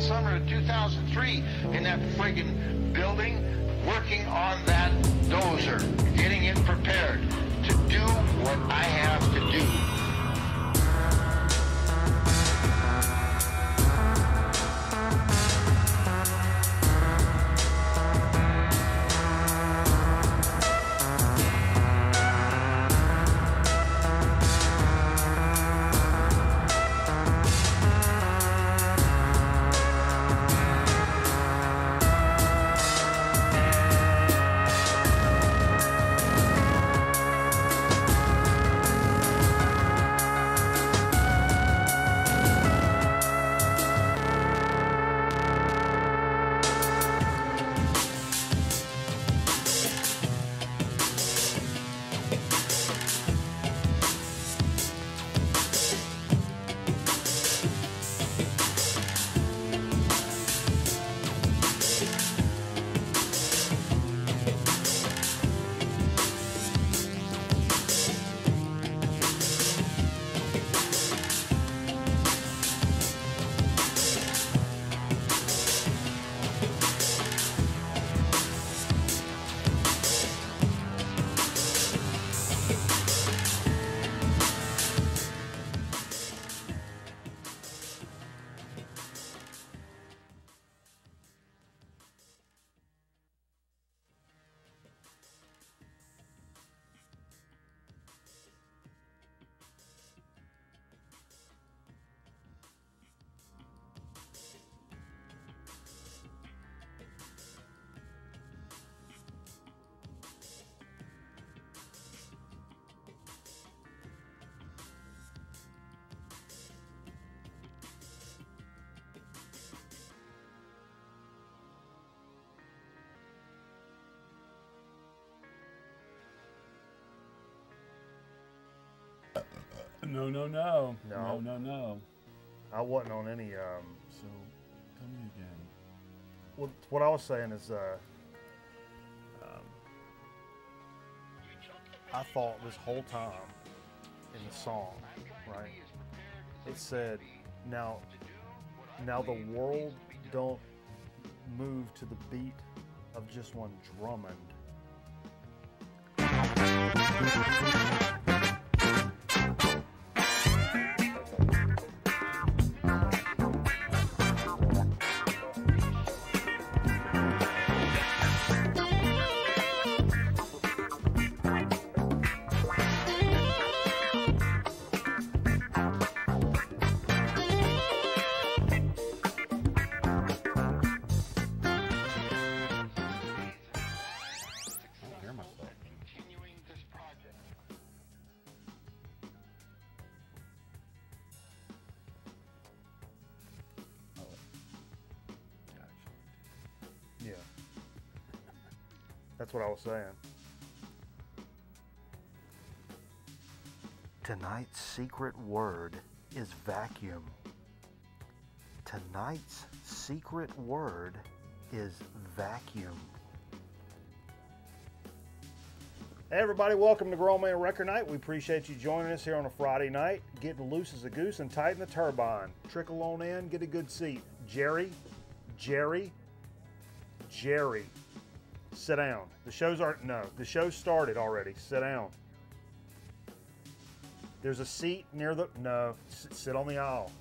summer of 2003 in that friggin' building, working on that dozer, getting it prepared to do what I have to do. No. I wasn't on any. So, tell me again. What I was saying is, I thought this whole time in the song, right? It said, "Now the world don't move to the beat of just one Drummond." Yeah, that's what I was saying. Tonight's secret word is vacuum. Tonight's secret word is vacuum. Hey everybody, welcome to Grown Man Record Night. We appreciate you joining us here on a Friday night. Getting loose as a goose and tighten the turbine. Trickle on in, get a good seat. Jerry, sit down. The show's started already. Sit down. There's a seat near the, sit on the aisle.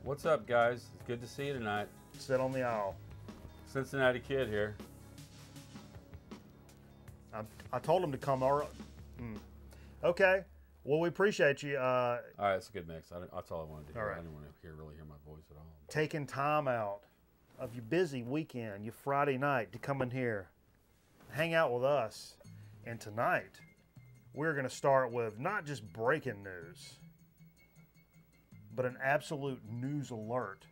What's up, guys? It's good to see you tonight. Sit on the aisle. Cincinnati Kid here. I told him to come. Okay. Well, we appreciate you. All right, it's a good mix. That's all I wanted to hear. All right. I didn't want to really hear my voice at all. Taking time out of your busy weekend, your Friday night, to come in here, hang out with us. And tonight, we're going to start with not just breaking news, but an absolute news alert.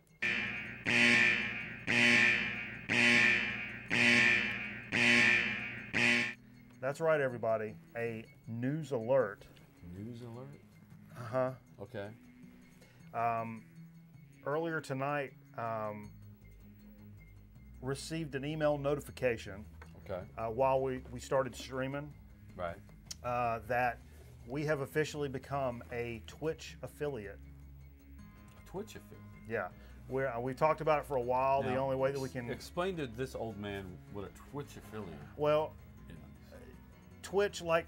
That's right, everybody. A news alert. News alert? Uh-huh. Okay. Earlier tonight, received an email notification. Okay. While we started streaming. Right. That we have officially become a Twitch affiliate. Twitch affiliate? Yeah. We've talked about it for a while. Now, the only way that we can explain to this old man what a Twitch affiliate well, is. Twitch, like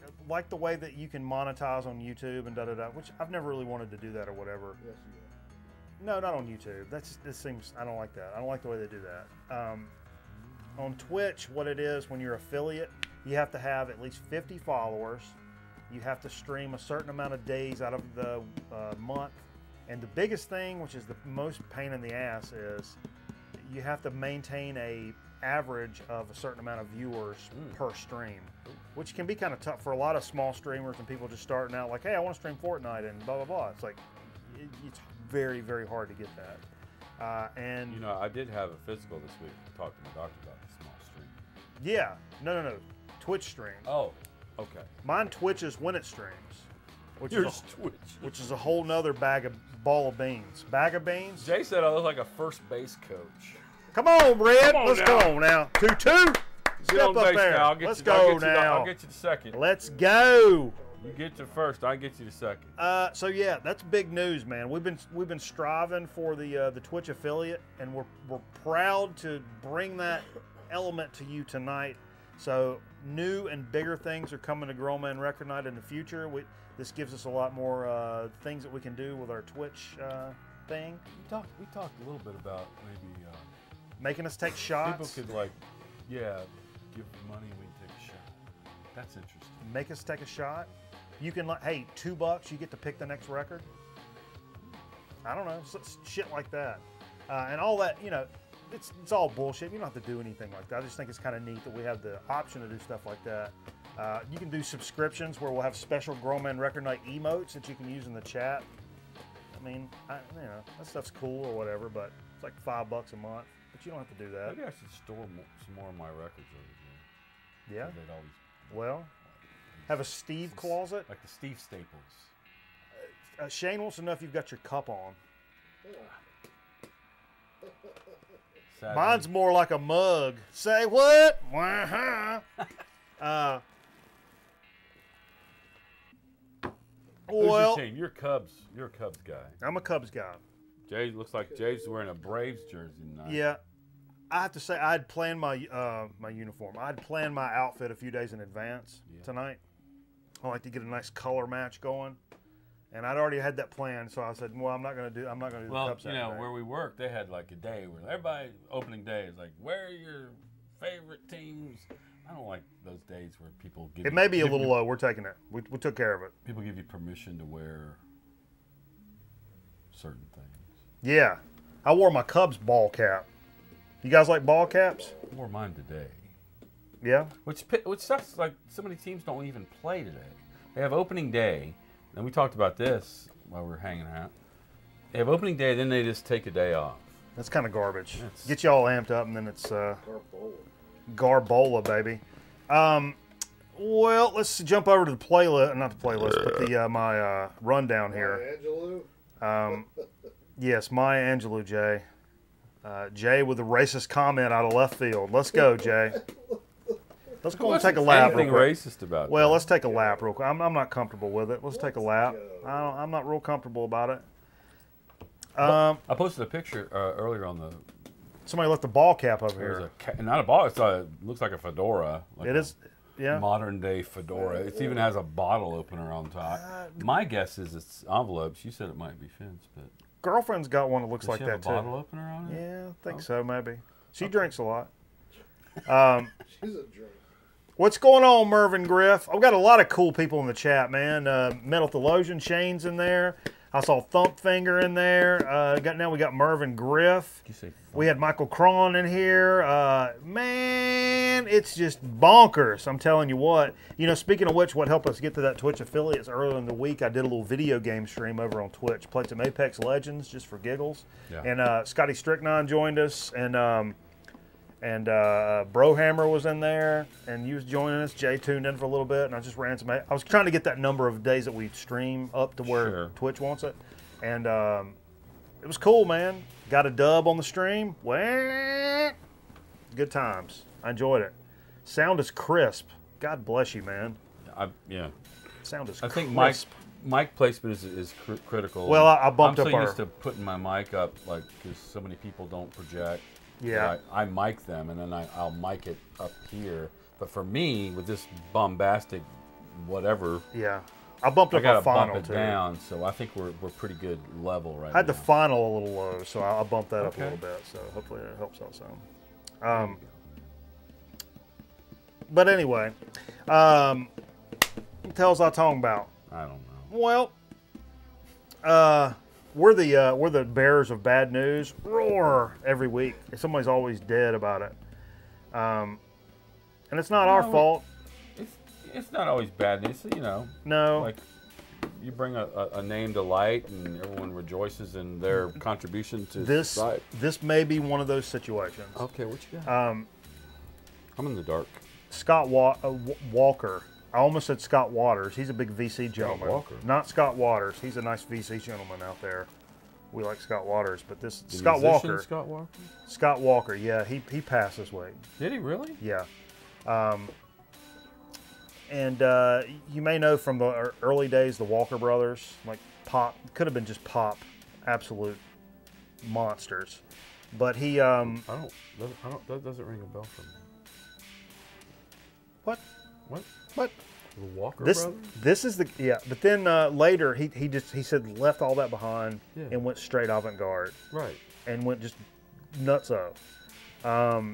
the way that you can monetize on YouTube and da-da-da, which I've never really wanted to do that or whatever. Yes, you No, not on YouTube. This seems, I don't like that. I don't like the way they do that. On Twitch, what it is, when you're affiliate, you have to have at least 50 followers. You have to stream a certain amount of days out of the month. And the biggest thing, which is the most pain in the ass, is you have to maintain a average of a certain amount of viewers per stream, which can be kind of tough for a lot of small streamers and people just starting out like, hey, I want to stream Fortnite and blah, blah, blah. It's like, it's very, very hard to get that. And You know, I did have a physical this week. I talked to my doctor about the small stream. yeah, no. Twitch streams. Oh, okay. Mine twitches when it streams, which Yours is Twitch. which is a whole nother ball of beans. Bag of beans. Jay said I look like a first base coach. Come on, Red. Come on Let's now. go on now. 2-2. Get Step on up base there. now. Let's go now. I'll get you the second. Let's go. You get to first. I get you the second. So yeah, that's big news, man. We've been striving for the Twitch affiliate, and we're proud to bring that element to you tonight. So new and bigger things are coming to Grown Man Record Night in the future. This gives us a lot more things that we can do with our Twitch thing. We talked a little bit about maybe Making us take shots. people could give money and we can take a shot. That's interesting. Make us take a shot. You can hey, $2, you get to pick the next record. I don't know, shit like that, and all that. You know, it's all bullshit. You don't have to do anything like that. I just think it's kind of neat that we have the option to do stuff like that. You can do subscriptions where we'll have special Grown Man Record Night emotes that you can use in the chat. I mean, that stuff's cool or whatever, but it's like $5 a month. But you don't have to do that. Maybe I should store some more of my records over here. Yeah. They'd always Well, have a Steve closet. like the Steve Staples. Shane wants to know if you've got your cup on. Sadly, Mine's more like a mug. Say what? Uh-huh. Who's Well, your team? You're Cubs. You're a Cubs guy. I'm a Cubs guy. Jay looks like Jay's wearing a Braves jersey tonight. Yeah, I have to say I had planned my my uniform. I had planned my outfit a few days in advance tonight. I like to get a nice color match going, and I'd already had that planned. So I said, "Well, I'm not going to do the Well, Cubs you know, Saturday." where we work, they had like a day where everybody, opening day is like, where are your favorite teams? I don't like those days where people give It may be a little low. We're taking it. We took care of it. People give you permission to wear certain things. Yeah, I wore my Cubs ball cap. You guys like ball caps? I wore mine today. Yeah. Which sucks, like, so many teams don't even play today. They have opening day, and we talked about this while we were hanging out. They have opening day, then they just take a day off. That's kind of garbage. That's- Get you all amped up, and then it's Garbola, baby. Well, let's jump over to the playlist, not the playlist, but the my rundown here. Angelou? Yes, Maya Angelou, Jay. Jay with a racist comment out of left field. Let's go, Jay. Let's go and take a lap real Anything quick. racist about Well, that? let's take a lap real quick. I'm not comfortable with it. Let's take a lap. I'm not real comfortable about it. I posted a picture earlier on the. Somebody left the ball cap over There's here. not a ball. It's looks like a fedora. Like It is, yeah. modern day fedora. It even has a bottle opener on top. My guess is it's envelopes. You said it might be fins, but Girlfriend's got one that looks does like she have that a too. bottle opener on it? Yeah, I think so, maybe. She drinks a lot. She's a drink. What's going on, Mervyn Griff? I've got a lot of cool people in the chat, man. Metal Theologian Shane's in there. I saw Thump Finger in there. Now we got Mervyn Griff. Did you say We had Michael Cron in here. Man, it's just bonkers. I'm telling you what. You know, speaking of which, what helped us get to that Twitch affiliates earlier in the week, I did a little video game stream over on Twitch. Played some Apex Legends just for giggles. Yeah. And Scotty Stricknon joined us. And Brohammer was in there, and he was joining us. Jay tuned in for a little bit, and I just ran some. I was trying to get that number of days that we stream up to where Sure. Twitch wants it, and it was cool, man. Got a dub on the stream. Well, good times. I enjoyed it. Sound is crisp. God bless you, man. Yeah. Sound is I think crisp. mic placement is critical. Well, I bumped I'm up so our. used to putting my mic up, like, because so many people don't project. Yeah. I mic them, and then I'll mic it up here. But for me, with this bombastic whatever, Yeah. I bumped I up gotta our final bump it too. down. So I think we're pretty good level right I had now. the final a little low, so I bumped that up a Okay. little bit. So hopefully that helps out some. But anyway, what the hell's I talking about? I don't know. Well, we're the bearers of bad news. Roar every week. Somebody's always dead about it, and it's not our No, fault. It's not always bad news, you know. No, Like, you bring a name to light, and everyone rejoices in their contribution to this society. this may be one of those situations. Okay, what you got? I'm in the dark. Scott Walker. I almost said Scott Waters. He's a big VC gentleman. Walker. Not Scott Waters. He's a nice VC gentleman out there. We like Scott Waters, but this The Scott musician Walker. Scott Walker? Scott Walker. Yeah, he passed this week. Did he really? Yeah. And you may know from the early days, the Walker brothers, like pop, could have been just pop, absolute monsters. But he, That doesn't ring a bell for me. what? What? The Walker This brothers? this is the yeah. But then later he said left all that behind Yeah. and went straight avant-garde Right. and went just nutso.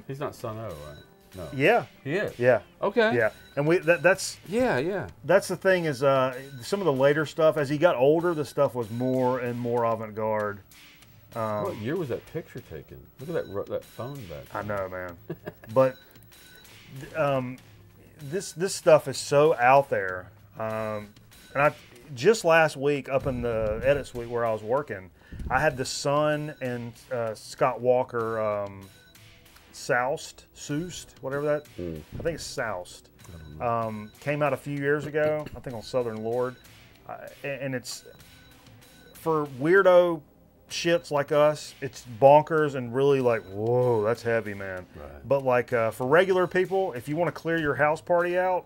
He's not Son O, right? No. Yeah, He is. yeah, Okay. yeah. And that's Yeah. the thing is some of the later stuff as he got older, the stuff was more and more avant-garde. What year was that picture taken? Look at that phone back I know, man. But this stuff is so out there. And I just last week up in the edit suite where I was working, I had the Son and Scott Walker soused, whatever that. I think it's soused. Came out a few years ago, I think on Southern Lord, and it's for weirdo shits like us. It's bonkers and really like, whoa, that's heavy, man. Right. But like for regular people, if you want to clear your house party out,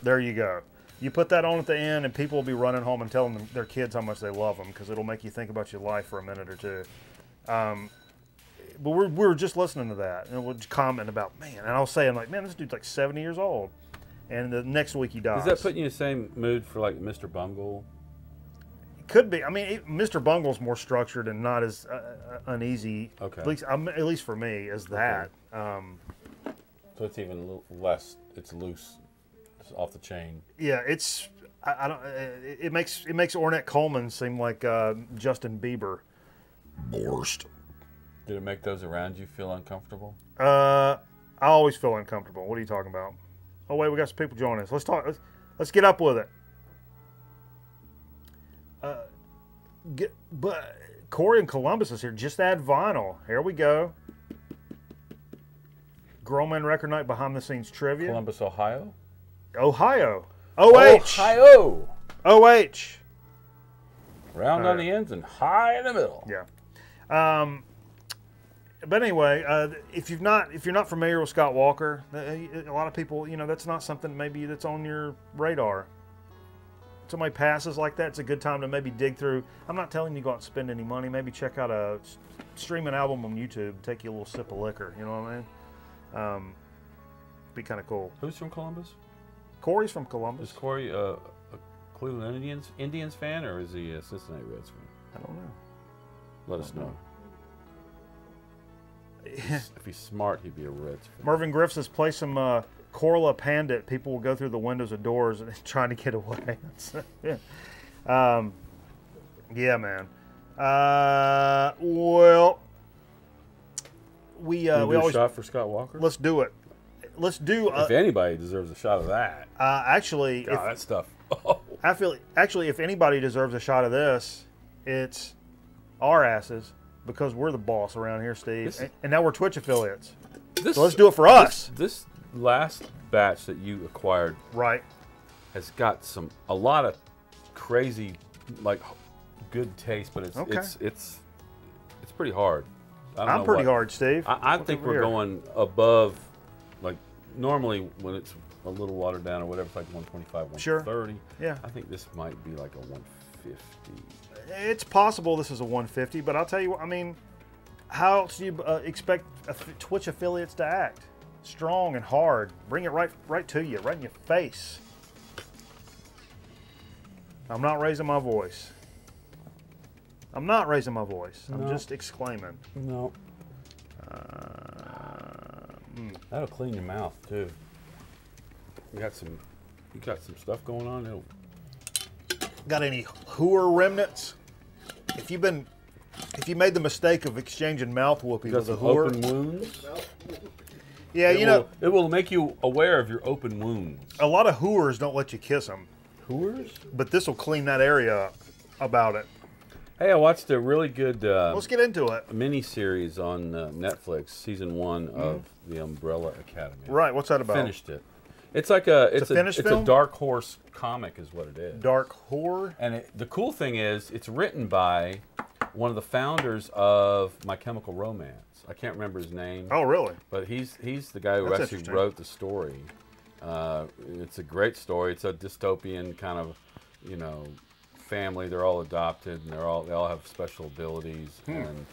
there you go. You put that on at the end, and people will be running home and telling their kids how much they love them because it'll make you think about your life for a minute or two. But we were just listening to that, and we're just commenting about, man. And I was saying, like, man, this dude's like 70 years old, and the next week he dies. Does that put you in the same mood for like Mr. Bungle? Could be. I mean, Mr. Bungle's more structured and not as uneasy. Okay. At least for me, as that. So it's even a little less. It's loose. It's off the chain. Yeah, it's. I don't. It makes Ornette Coleman seem like Justin Bieber. Borst. Did it make those around you feel uncomfortable? I always feel uncomfortable. What are you talking about? Oh wait, we got some people joining us. Let's talk. Let's get up with it. But Corey in Columbus is here. Just add vinyl. Here we go. Grown Record Night behind the scenes trivia. Columbus, Ohio. Ohio. OH. Ohio. OH. Round on the ends and high in the middle. Yeah. But anyway, if you're not familiar with Scott Walker, a lot of people, that's not something maybe that's on your radar. Somebody passes like that, it's a good time to maybe dig through. I'm not telling you to go out and spend any money. Maybe check out a streaming album on YouTube. Take you a little sip of liquor. You know what I mean? Be kind of cool. Who's from Columbus? Corey's from Columbus. Is Corey a Cleveland Indians fan, or is he a Cincinnati Reds fan? I don't know. Let us know. If he's smart, he'd be a Reds fan. Mervyn Griff says, play some Corla Pandit. People will go through the windows and doors and trying to get away. Yeah. Yeah, man. Well, we always shot for Scott Walker. let's do it. Let's do. If anybody deserves a shot of that, Actually, God, that stuff. Oh. I feel actually, if anybody deserves a shot of this, it's our asses because we're the boss around here, Steve. And now we're Twitch affiliates. So let's do it for us. This last batch that you acquired, Right. has got a lot of crazy, like, good taste, but Okay. it's pretty hard. I don't I'm know pretty what. hard, Steve. I What's think over we're here? going above, like, normally when it's a little watered down or whatever. It's like 125, Sure. 130. Yeah. I think this might be like a 150. It's possible this is a 150, but I'll tell you what, I mean, how else do you expect Twitch affiliates to act? Strong and hard. Bring it right to you, right in your face. I'm not raising my voice. I'm not raising my voice. I'm just exclaiming. No. That'll clean your mouth too. You got some stuff going on. It'll... Got any hooer remnants? If you made the mistake of exchanging mouth whoopee with a hooer, open wounds. yeah, you know, it will make you aware of your open wounds. a lot of hooers don't let you kiss them, Hooers? but this will clean that area up about it. Hey, I watched a really good Let's get into it. mini series on Netflix, season 1 of The Umbrella Academy. Right, what's that about? Finished it. It's like it's a finished it's film? a Dark Horse comic, is what it is. Dark horror. And the cool thing is, it's written by one of the founders of My Chemical Romance. I can't remember his name. Oh, really? But he's the guy who That's actually interesting. wrote the story. It's a great story. It's a dystopian kind of, family. They're all adopted and they all have special abilities, and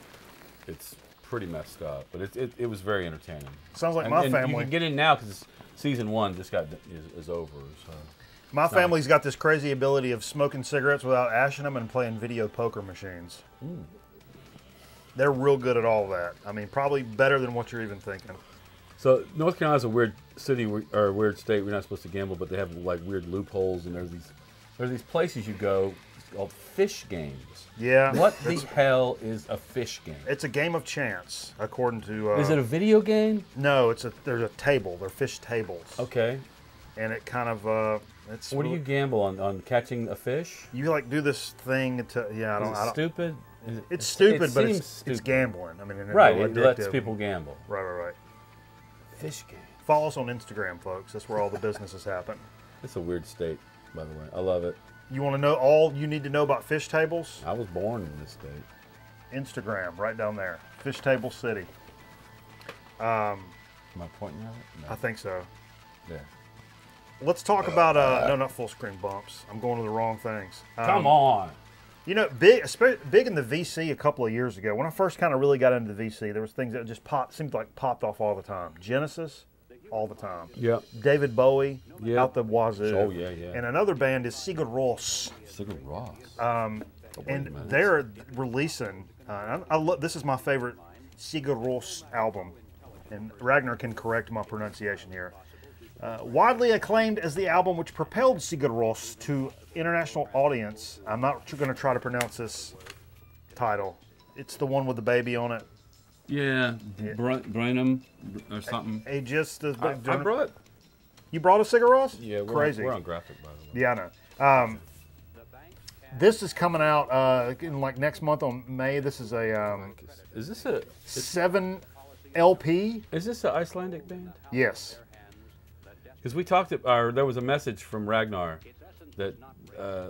it's pretty messed up. But it was very entertaining. Sounds like And my you family. can get in now because season 1 just is over. So. My family's got this crazy ability of smoking cigarettes without ashing them and playing video poker machines. They're real good at all that. I mean, probably better than what you're even thinking. So North Carolina's a weird city or a weird state. We're not supposed to gamble, but they have like weird loopholes, and there's these places you go called fish games. Yeah. What the hell is a fish game? It's a game of chance, according to. Is it a video game? No, there's a table. They're fish tables. Okay. And it kind of it's. What do you gamble on catching a fish? You like do this thing to I don't. Is it stupid? It's stupid, but seems it's stupid. gambling. I mean, and Right. it's It lets addictive. people gamble. Right. Fish game. Follow us on Instagram, folks. That's where all the businesses happen. It's a weird state, by the way. I love it. You want to know all you need to know about fish tables? I was born in this state. Instagram, right down there. Fish Table City. Am I pointing at it? No. I think so. Yeah. Let's talk about no, not full screen bumps. I'm going to the wrong things. Come on. You know, big in the VC a couple of years ago. When I first kind of really got into the VC, there was things that just seemed like popped off all the time. Genesis, all the time. Yep. David Bowie, Yep. out the wazoo. Oh, yeah. And another band is Sigur Rós. Sigur Rós. And they're releasing. This is my favorite Sigur Rós album, and Ragnar can correct my pronunciation here. Widely acclaimed as the album which propelled Sigur Rós to international audience. I'm not going to try to pronounce this title. It's the one with the baby on it. Yeah, Branham or something. I brought. You brought a Sigur Rós? Yeah, Crazy. We're on graphic, by the way. Yeah, I know. This is coming out in like next month on May. This is a Is this a 7 LP. is this an Icelandic band? Yes. Because we talked, or there was a message from Ragnar that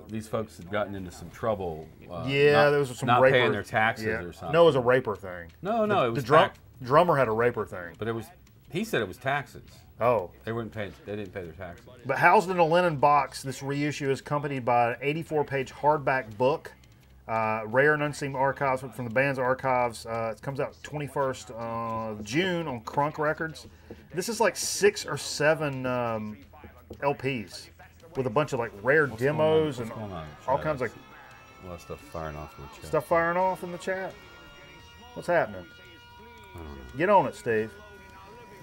these folks had gotten into some trouble. There was some not raper. paying their taxes or something. No, it was a raper thing. No, it was The drummer had a raper thing. but it was. He said it was taxes. Oh. They didn't pay their taxes. But housed in a linen box, this reissue is accompanied by an 84-page hardback book, rare and unseen archives from the band's archives. It comes out 21st of June on Crunk Records. This is like 6 or 7 LPs with a bunch of like rare demos and What's going on in the all chat? kinds of A lot of stuff firing off in the chat. stuff firing off in the chat. What's happening? Get on it, Steve.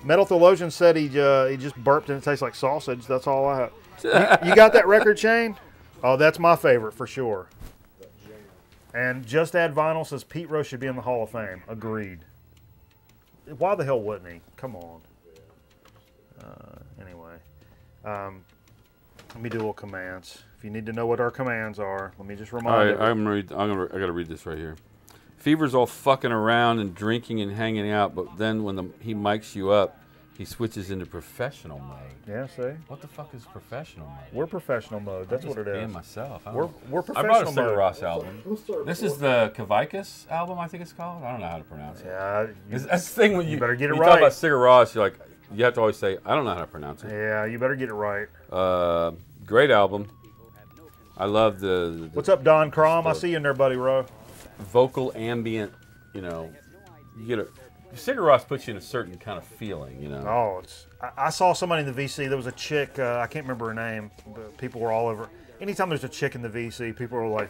Metal Theologian said he just burped and it tastes like sausage. That's all I have. You got that record, Shane? Oh, that's my favorite for sure. And Just Add Vinyl says Pete Rose should be in the Hall of Fame. Agreed. Why the hell wouldn't he? Come on. Anyway, let me do a little commands. If you need to know what our commands are, let me just All remind right, you. I got to read this right here. Fever's all fucking around and drinking and hanging out, but then when he mics you up, he switches into professional mode. Yeah, see? What the fuck is professional mode? We're professional mode. That's I'm what just it being is. myself. We're I brought a professional Sigur mode. Rós album. This is the Kavaikas album, I think it's called. I don't know how to pronounce it. Yeah, That's the thing when you better get it when you right. talk about Sigur Rós, you're like, You have to always say, I don't know how to pronounce it. Yeah, you better get it right. Great album. I love the What's up, Don Crom? I see you in there, buddy, Ro. vocal ambient, you know. You get a Sigur Rós puts you in a certain kind of feeling, you know. Oh, I saw somebody in the VC. There was a chick. I can't remember her name, but people were all over. Anytime there's a chick in the VC, people are like,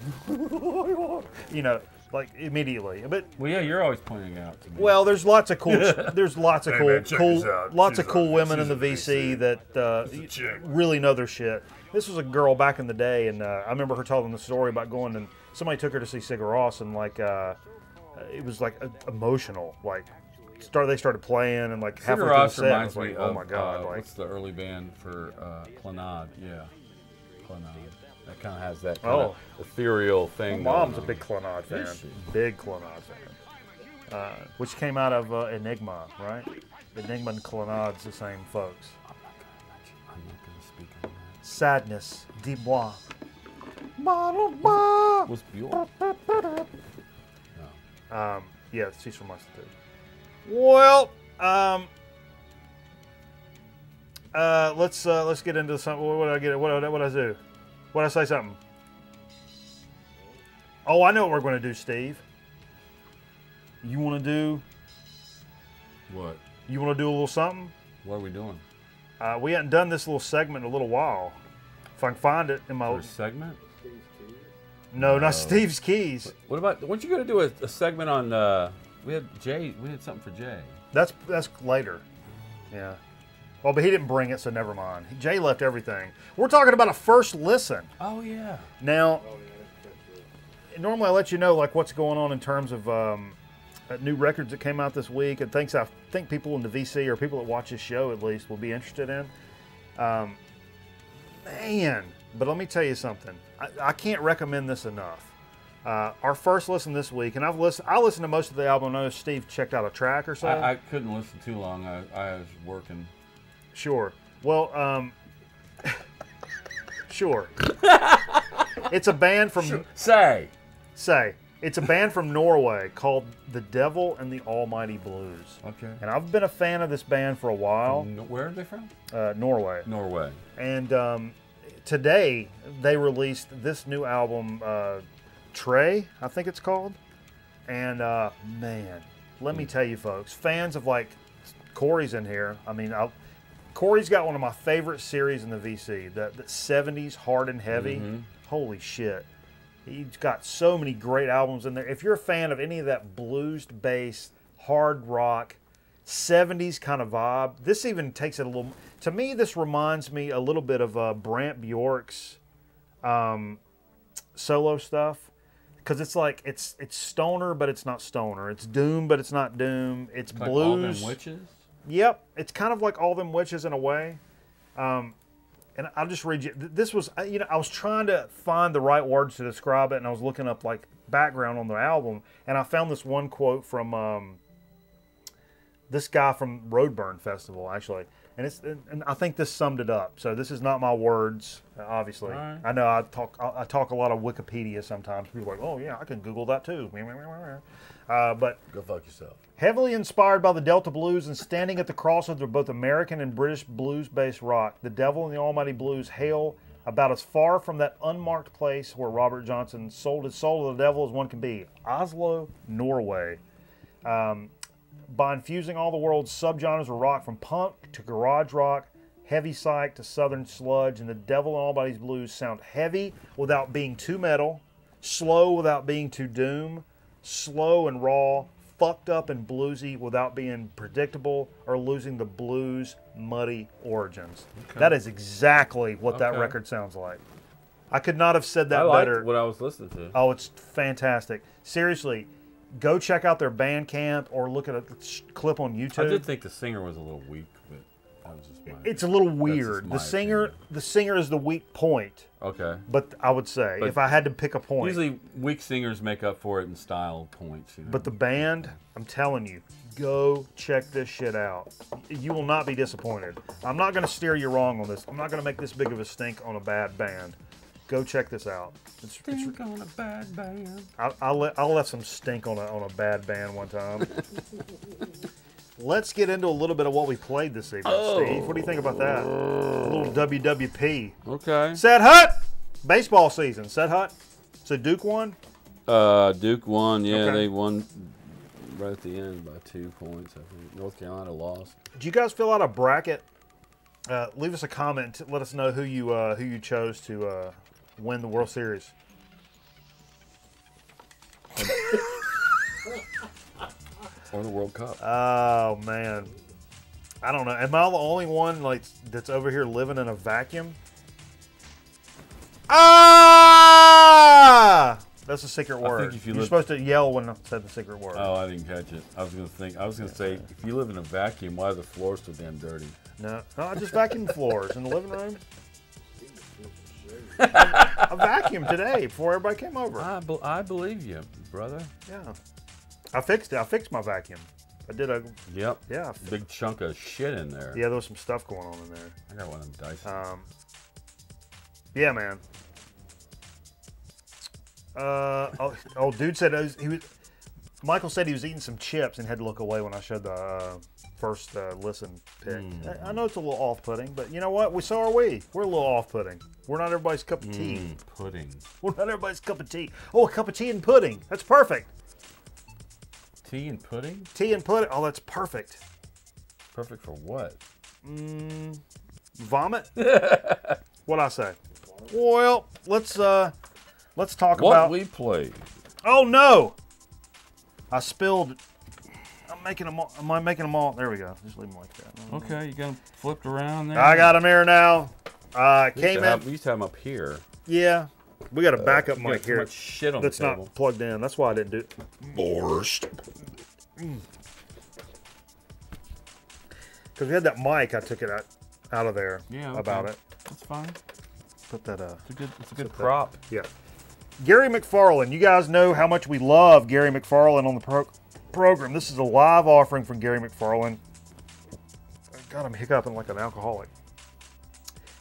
you know, like immediately. But Well, yeah, you're always pointing out to me. well, there's lots of cool. There's lots of Hey, cool, man, check this out. lots She's of cool a- women in she's the a VC VC. that chick. really know their shit. This was a girl back in the day, and I remember her telling the story about going and somebody took her to see Sigur Rós, and like it was like emotional. Like they started playing, and like halfway Sigur through the Rós set, I was reminds me like, oh of my god, like what's the early band for Clannad? Yeah, Clannad. That kind of has that kind Oh. of ethereal thing. my mom's a going big Clannad fan, Is she? big Clannad fan, which came out of Enigma, right? Enigma and Clannad's the same folks. I'm not going to speak on that. Sadness, dis-moi. Was Bjork? No. Yeah, she's from us too. Well, let's get into something. What did I get? What did I do? What did I say? Something. Oh, I know what we're going to do, Steve. You want to do? What? You want to do a little something? What are we doing? We hadn't done this little segment in a little while. If I can find it in my For a segment? no, not Steve's keys. What about? Weren't you going to do a segment on? We had Jay. We had something for Jay. That's later. Yeah. Well, but he didn't bring it, so never mind. Jay left everything. We're talking about a first listen. Oh yeah. Now, normally I let you know like what's going on in terms of new records that came out this week and things I think people in the VC or people that watch this show at least will be interested in. Man, but let me tell you something. I can't recommend this enough. Our first listen this week, and I listened to most of the album. I know Steve checked out a track or so. I couldn't listen too long. I was working. Sure. Well, sure. It's a band from Say. it's a band from Norway called The Devil and the Almighty Blues. Okay. And I've been a fan of this band for a while. Where are they from? Norway. Norway. And today they released this new album, Trey, I think it's called. And man, let me tell you, folks, fans of like Corey's in here. I mean, Corey's got one of my favorite series in the VC, the 70s Hard and Heavy. Mm-hmm. Holy shit. He's got so many great albums in there. If you're a fan of any of that blues-based, hard rock, 70s kind of vibe, this even takes it a little... To me, this reminds me a little bit of Brant Bjork's solo stuff. Because it's like, it's stoner, but it's not stoner. It's doom, but it's not doom. It's Like blues. All Them Witches? Yep, it's kind of like All Them Witches in a way. And I'll just read you. This was, I was trying to find the right words to describe it, and I was looking up like background on the album, and I found this one quote from this guy from Roadburn Festival, actually, and I think this summed it up. So this is not my words, obviously. Right. I know I talk a lot of Wikipedia sometimes. People are like, oh yeah, I can Google that too. But Go fuck yourself. heavily inspired by the Delta Blues and standing at the crossroads of both American and British blues-based rock, the Devil and the Almighty Blues hail about as far from that unmarked place where Robert Johnson sold his soul to the devil as one can be, Oslo, Norway. By infusing all the world's subgenres of rock from punk to garage rock, heavy psych to southern sludge, and the Devil and Almighty Blues sound heavy without being too metal, slow without being too doom, slow and raw, fucked up and bluesy without being predictable or losing the blues muddy origins. Okay. That is exactly what that Okay. record sounds like. I could not have said that I liked better. what I was listening to. Oh, it's fantastic. Seriously, go check out their Bandcamp or look at a clip on YouTube. I did think the singer was a little weak, but that was just my... It's a little just weird. my opinion. The singer is the weak point, Okay. but I would say But if I had to pick a point. Usually weak singers make up for it in style points. You know? But the band, I'm telling you, go check this shit out. You will not be disappointed. I'm not going to steer you wrong on this. I'm not going to make this big of a stink on a bad band. Go check this out. Think on a bad band. I left some stink on a bad band one time. let's get into a little bit of what we played this evening, Steve. What do you think about that? A little WWP. Okay. Set Hut! Baseball season. Set Hut? So Duke won? Duke won. Yeah, Okay. they won right at the end by 2 points. I think North Carolina lost. Did you guys fill out a bracket? Leave us a comment. Let us know who you chose to win the World Series. Or the World Cup. Oh man, I don't know. Am I the only one that's over here living in a vacuum? Ah! That's a secret word. think if You're you supposed to yell when I said the secret word. Oh, I didn't catch it. I was gonna say, if you live in a vacuum, why are the floors so damn dirty? No, I just vacuumed floors in the living room. I vacuumed today before everybody came over. I believe you, brother. Yeah, I fixed it. I fixed my vacuum. I did a Yep. yeah. Big chunk of shit in there. Yeah, there was some stuff going on in there. I got one of them dice. Yeah, man. Dude said Michael said he was eating some chips and had to look away when I showed the first listen pick. I know it's a little off-putting, but you know what? So are we. We're a little off-putting. We're not everybody's cup of tea. Pudding. We're not everybody's cup of tea. Oh, a cup of tea and pudding. That's perfect. Tea and pudding? Tea and pudding. Oh, that's perfect. Perfect for what? Vomit? What'd I say? Well, let's talk What about. we played. Oh no! I spilled. I'm making them all. Am I making them all? There we go. Just leave them like that. Okay, you got them flipped around there. I got them here now. We Came in. used to have them up here. Yeah, we got a backup We mic got too here much shit on that's the table. not plugged in. That's why I didn't do it. Borscht. Because we had that mic, I took it out of there. Yeah, okay. About it. That's fine. Put that. It's a good prop. Yeah. Gary McFarland. You guys know how much we love Gary McFarland on the program. This is a live offering from Gary McFarland. God, I'm hiccuping like an alcoholic.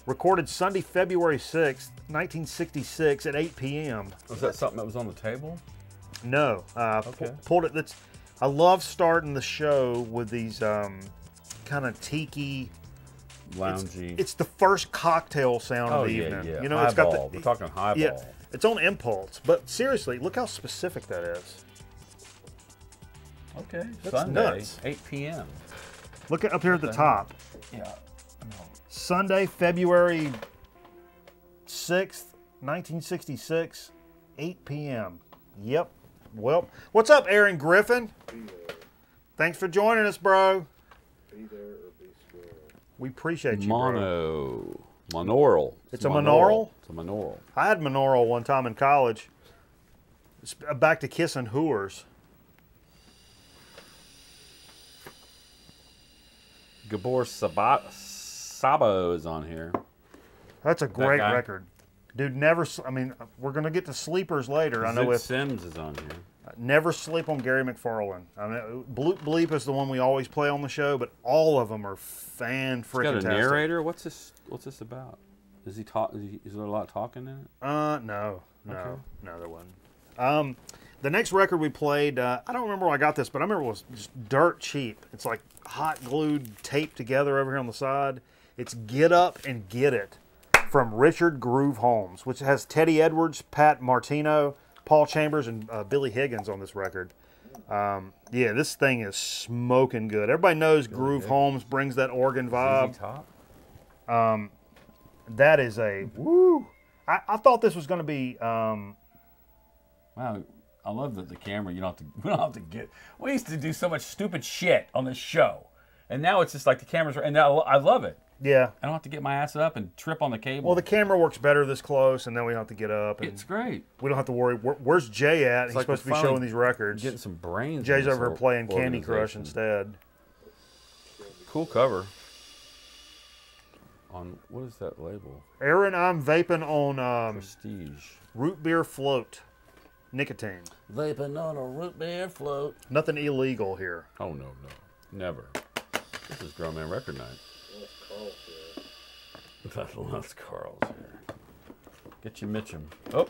Recorded Sunday, February 6th, 1966 at 8 p.m. Was that something that was on the table? No. Okay. Pulled it. I love starting the show with these kind of tiki. Loungy. It's the first cocktail sound of the evening. Yeah. You know, highball. it's got the. We're talking highball. Yeah, it's on impulse. But seriously, look how specific that is. Okay. That's Sunday, nuts. 8 p.m. Look up here at the top. Yeah. Sunday, February 6th, 1966, 8 p.m. Yep. Well, what's up, Aaron Griffin? Thanks for joining us, bro. Be there or be square. We appreciate you, bro. Monaural. It's a monaural? It's a monaural. I had monaural one time in college. It's back to kissing whores. Gabor Sabo is on here. That's a great guy? record. Dude, never, I mean, we're going to get to sleepers later. I know Zoot if Sims is on here. never sleep on Gary McFarland. I mean, Bloop Bleep is the one we always play on the show, but all of them are fan-freaking-tastic. Got a narrator? What's this about? Is he talk? Is there a lot of talking in it? No, Okay. no, there wasn't. The next record we played, I don't remember where I got this, but I remember it was just dirt cheap. It's like hot glued taped together over here on the side. It's Get Up and Get It from Richard Groove Holmes, which has Teddy Edwards, Pat Martino, Paul Chambers, and Billy Higgins on this record. Yeah, this thing is smoking good. Everybody knows Groove Holmes brings that organ vibe. ZZ Top? That is a woo. I thought this was going to be. Wow, I love that the camera. We don't have to get. We used to do so much stupid shit on this show, and now it's just like the cameras are. And now I love it. Yeah. I don't have to get my ass up and trip on the cable. Well, the camera works better this close, and then we don't have to get up. And it's great. we don't have to worry. Where's Jay at? He's like supposed to we're be showing finally these records. Getting some brains. Jay's in this over here playing Candy Crush organization. instead. Cool cover. On what is that label? Aaron, I'm vaping on Prestige. root beer float, nicotine. Vaping on a root beer float. Nothing illegal here. Oh no, never. This is Grown Man Record Night. That loves Carl's here. Get you Mitchum. Oh.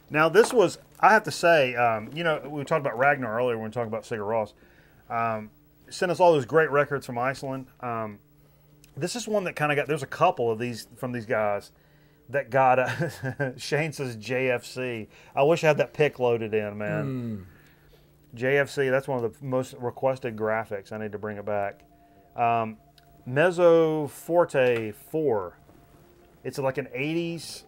Now this was, I have to say, you know, we talked about Ragnar earlier when we were talking about Sigur Rós. sent us all those great records from Iceland. This is one that kind of got. There's a couple of these from these guys that got. Shane says JFC. I wish I had that pic loaded in, man. JFC. That's one of the most requested graphics. I need to bring it back. Mezzo Forte 4. It's like an 80s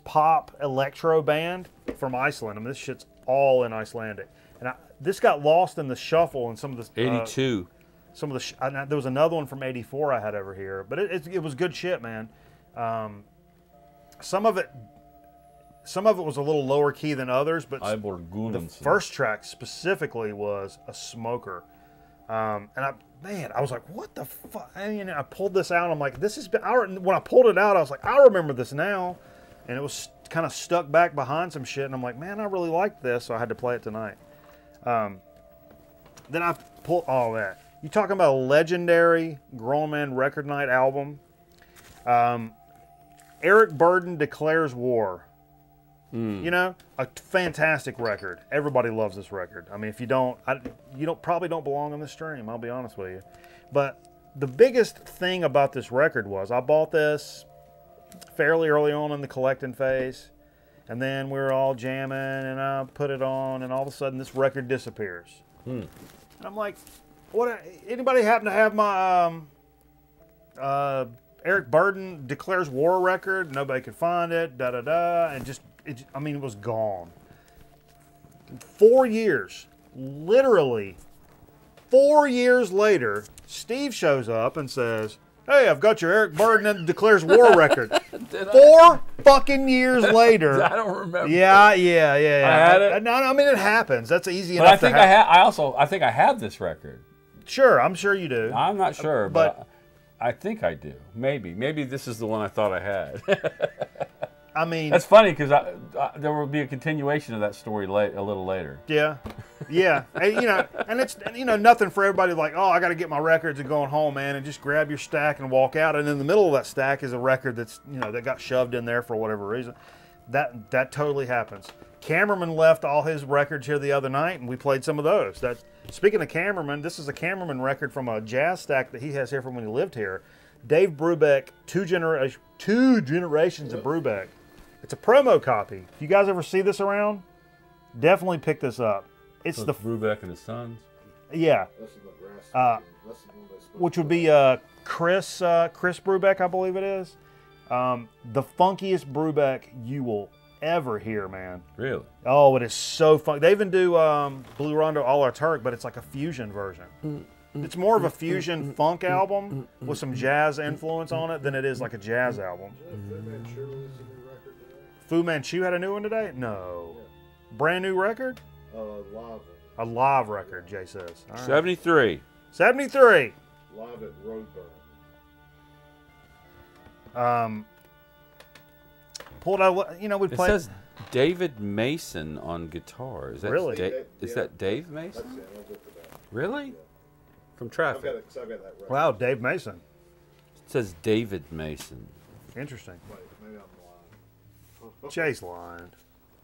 pop electro band from Iceland. I mean, this shit's all in Icelandic. And this got lost in the shuffle and some of the 82. Some of the there was another one from '84 I had over here, but it was good shit, man. Some of it was a little lower key than others, but the first track specifically was a smoker. And I was like, what the fuck? And I pulled this out. I'm like, this is. When I pulled it out, I was like, I remember this now, and it was kind of stuck back behind some shit. And I'm like, man, I really liked this, so I had to play it tonight. Then I pulled all that. You talking about a legendary Grown Man Record Night album? Eric Burdon Declares War. You know, a fantastic record. Everybody loves this record. I mean, if you don't, you probably don't belong on the stream. I'll be honest with you. But the biggest thing about this record was I bought this fairly early on in the collecting phase, and then we were all jamming, and I put it on, and all of a sudden this record disappears. And I'm like, what? Anybody happen to have my Eric Burdon Declares War record? Nobody could find it. Da da da, and it was gone. 4 years, literally 4 years later, Steve shows up and says, "Hey, I've got your Eric Burdon Declares War record." 4 fucking years later. I don't remember. Yeah. I had it. No, I mean, it haans. That's easy But enough. I think I have this record. Sure, I'm sure you do. I'm not sure, but I think I do. Maybe this is the one I thought I had. I mean, that's funny because there will be a continuation of that story a little later. Yeah, and it's nothing for everybody like, oh, I got to get my records and going home, man, and just grab your stack and walk out. And in the middle of that stack is a record that's that got shoved in there for whatever reason. That totally happens. Cameraman left all his records here the other night, and we played some of those. Speaking of Cameraman, this is a Cameraman record from a jazz stack that he has here from when he lived here. Dave Brubeck, two generations of Brubeck. It's a promo copy. If you guys ever see this around, definitely pick this up. It's the Brubeck and his sons. Yeah. Which would be Chris Brubeck, I believe it is. The funkiest Brubeck you will ever hear, man. Really? Oh, it is so fun. They even do Blue Rondo a la Turk, but it's like a fusion version. It's more of a fusion funk album with some jazz influence on it than it is like a jazz album. Fu Manchu had a new one today? No. Brand new record? Live. A live record, Jay says. All right. 73. 73. Live at Roadburn. Pulled out, we It played. says David Mason on guitar. Is that Really? Is that Dave Mason? That's it. I'll go for that. Really? Yeah. From I've Traffic. got that record. Wow, Dave Mason. It says David Mason. Interesting. Wait, maybe I'm lying. Jay's lying.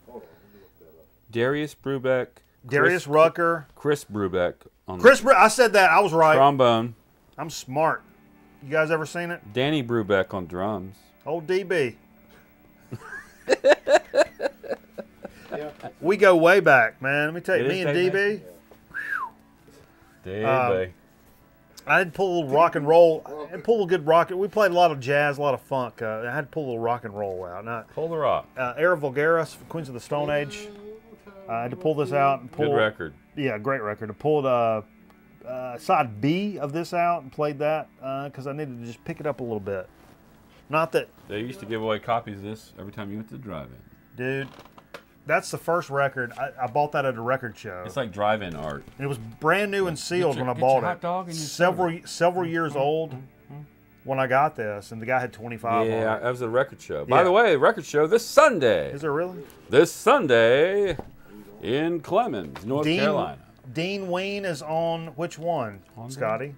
Hold on, let me look that up. Darius Brubeck. Darius Rucker. Chris Brubeck on I said that. I was right. trombone. I'm smart. You guys ever seen it? Danny Brubeck on drums. Old DB. Yeah. We go way back, man. Let me tell you, It me is and Dave DB. DB. I had to pull a little rock and roll. I had to pull a good rock. We played a lot of jazz, a lot of funk. I had to pull a little rock and roll out. Now, Pull the rock. Era Vulgaris, Queens of the Stone Age. I had to pull this out and pull. Good record. Yeah, great record. I pulled side B of this out and played that because I needed to just pick it up a little bit. Not that, They used to give away copies of this every time you went to the drive-in. dude. That's the first record. I bought that at a record show. It's like drive-in art. It was brand new and sealed when I get bought your hot it. dog and your Several years old when I got this, and the guy had 25 Yeah, on it. that was a record show. By Yeah. the way, record show this Sunday. Is there really? This Sunday in Clemens, North Carolina. Dean Ween is on which one, On Scotty?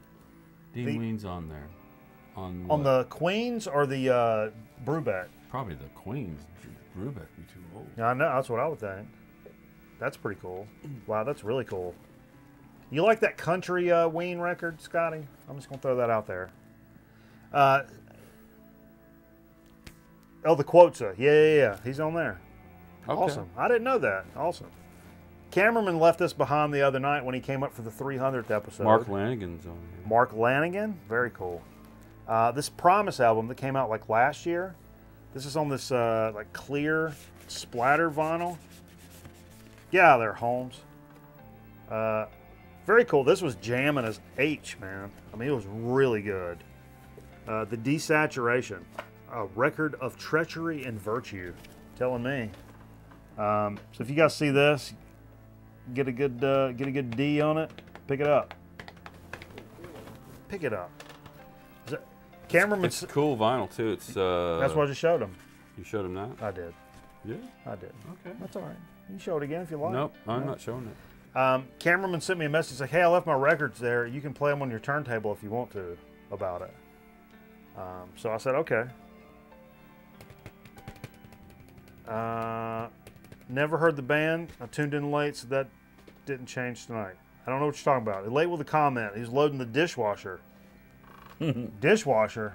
Dean the- Ween's on there. On On what? the Queens or the Brubeck? Probably the Queens. Brubeck be too old. Yeah, I know. That's what I would think. That's pretty cool. Wow, that's really cool. You like that country Ween record, Scotty? I'm just going to throw that out there. The Quotza. Yeah. He's on there. Okay. Awesome. I didn't know that. Awesome. Cameraman left us behind the other night when he came up for the 300th episode. Mark Lanigan's on here. Mark Lanigan? Very cool. This Promise album that came out like last year. This is on this like clear splatter vinyl. Get out of there, Holmes. Very cool. This was jamming as H, man. I mean, it was really good. The Desaturation, a record of treachery and virtue. Telling me. So if you guys see this, get a good D on it. Pick it up. Pick it up. Cameraman. It's cool vinyl too. It's That's what I just showed him. You showed him that? I did. Yeah. I did. Okay. That's all right. You can show it again if you like. Nope, I'm not showing it. Cameraman sent me a message like, "Hey, I left my records there. You can play them on your turntable if you want to." About it. So I said, "Okay." Never heard the band. I tuned in late, so that didn't change tonight. I don't know what you're talking about. Late with a comment. He's loading the dishwasher. Dishwasher?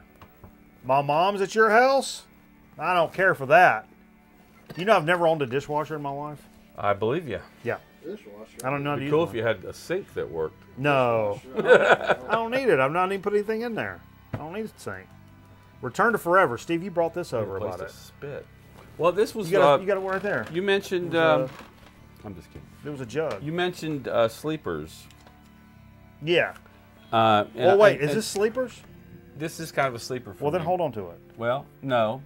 My mom's at your house? I don't care for that. You know I've never owned a dishwasher in my life? I believe you. Yeah. Dishwasher. I don't know how to It'd use be cool one. if you had a sink that worked. No. I don't need it. I'm not even putting anything in there. I don't need a sink. Return to Forever. Steve, you brought this over Place about to it. spit. Well, this was. You got it right there. You mentioned. It was, I'm just kidding. There was a jug. You mentioned sleepers. Yeah. And Well, wait. Is and this Sleepers? This is kind of a sleeper for Well, then me. hold on to it. Well, no.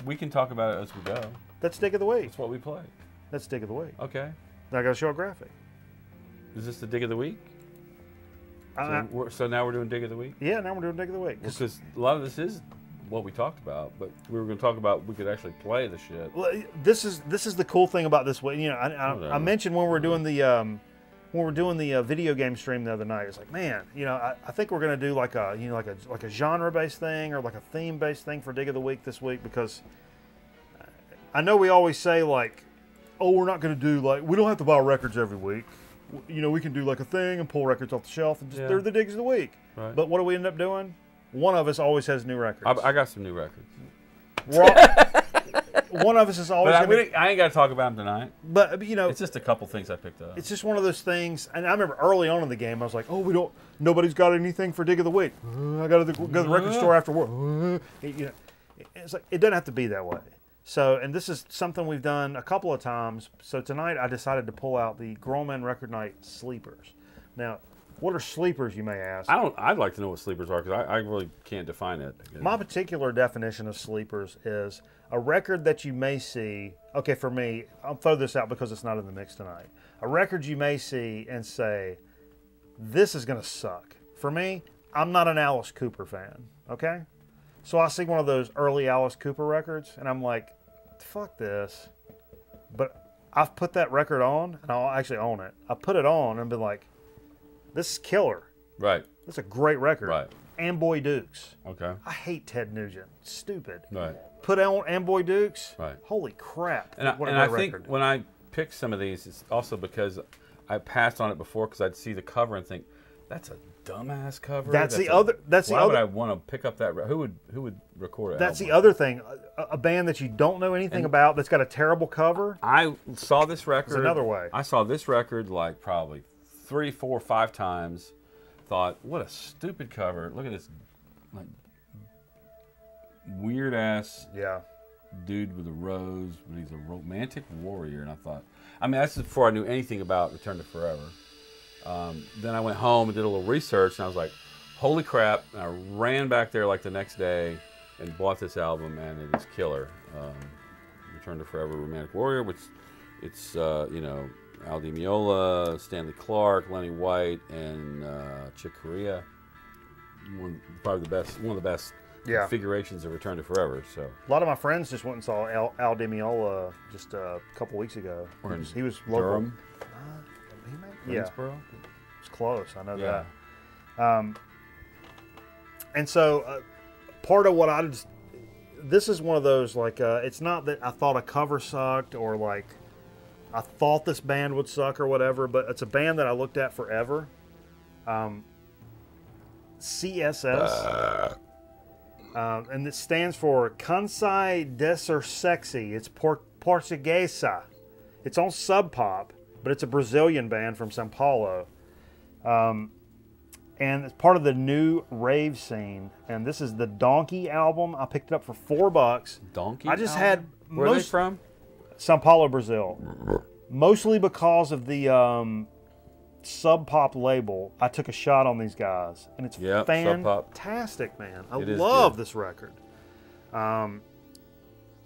We can talk about it as we go. That's Dig of the Week. That's what we play. That's Dig of the Week. Okay. Now I got to show a graphic. Is this the dig of the week? Uh, So now we're doing dig of the week? yeah, now we're doing Dig of the Week. Because a lot of this is what we talked about, but we were going to talk about we could actually play the shit. Well, this is the cool thing about this way. You know, I mentioned when we were doing the video game stream the other night. It's like, man, you know, I think we're gonna do like a genre-based thing or like a theme-based thing for Dig of the Week this week, because I know we always say like, oh, we're not gonna do like, we don't have to buy records every week. You know, we can do like a thing and pull records off the shelf and just they're the digs of the week. Right. But what do we end up doing? One of us always has new records. I got some new records. One of us is always. But I ain't got to talk about them tonight. But you know, It's just a couple things I picked up. it's just one of those things. And I remember early on in the game, I was like, "Oh, nobody's got anything for Dig of the Week. I got to go to the record store after work." You know, it's like it doesn't have to be that way. So, and this is something we've done a couple of times. So tonight, I decided to pull out the Grown Man Record Night Sleepers. Now, what are sleepers, you may ask? I'd like to know what sleepers are, because I really can't define it. My particular definition of sleepers is a record that you may see. Okay, for me, I'll throw this out because it's not in the mix tonight. A record you may see and say, this is going to suck. For me, I'm not an Alice Cooper fan, okay? So I see one of those early Alice Cooper records, and I'm like, fuck this. But I've put that record on, and I'll actually own it. I put it on and been like, this is killer. Right. That's a great record. Right. Amboy Dukes. Okay. I hate Ted Nugent. Stupid. Right. Put on Amboy Dukes. Right. Holy crap. And What a I great think record. when I pick some of these, it's also because I passed on it before, because I'd see the cover and think, that's a dumbass cover. That's the other. Why would I want to pick up that? Who would record it? That's the other thing. A band that you don't know anything about that's got a terrible cover. I saw this record. It's another way. I saw this record like probably 3, 4, 5 times. Thought, what a stupid cover. Look at this like weird ass Yeah. dude with a rose, but he's a romantic warrior. And I thought, I mean, that's before I knew anything about Return to Forever. Then I went home and did a little research, and I was like, holy crap. And I ran back there like the next day and bought this album, and it is killer. Return to Forever, Romantic Warrior, which it's, you know, Al Di Meola, Stanley Clarke, Lenny White, and Chick Corea. Probably one of the best configurations of Return to Forever. So A lot of my friends just went and saw Al Di Meola just a couple weeks ago. He was local. Durham, Yeah, Greensboro? it's close. I know Yeah. that. And so part of what this is one of those, like, it's not that I thought a cover sucked or like I thought this band would suck or whatever, but it's a band that I looked at forever. CSS. And it stands for Kansai Desser Sexy. It's Portuguesa. It's on Sub Pop, but it's a Brazilian band from Sao Paulo. And it's part of the new rave scene. And this is the Donkey album. I picked it up for $4. Donkey? I just album? had Where are they from? Sao Paulo, Brazil. Mostly because of the Sub Pop label. I took a shot on these guys, and it's Yep, Sub Pop. fantastic, man. I It is love good. this record.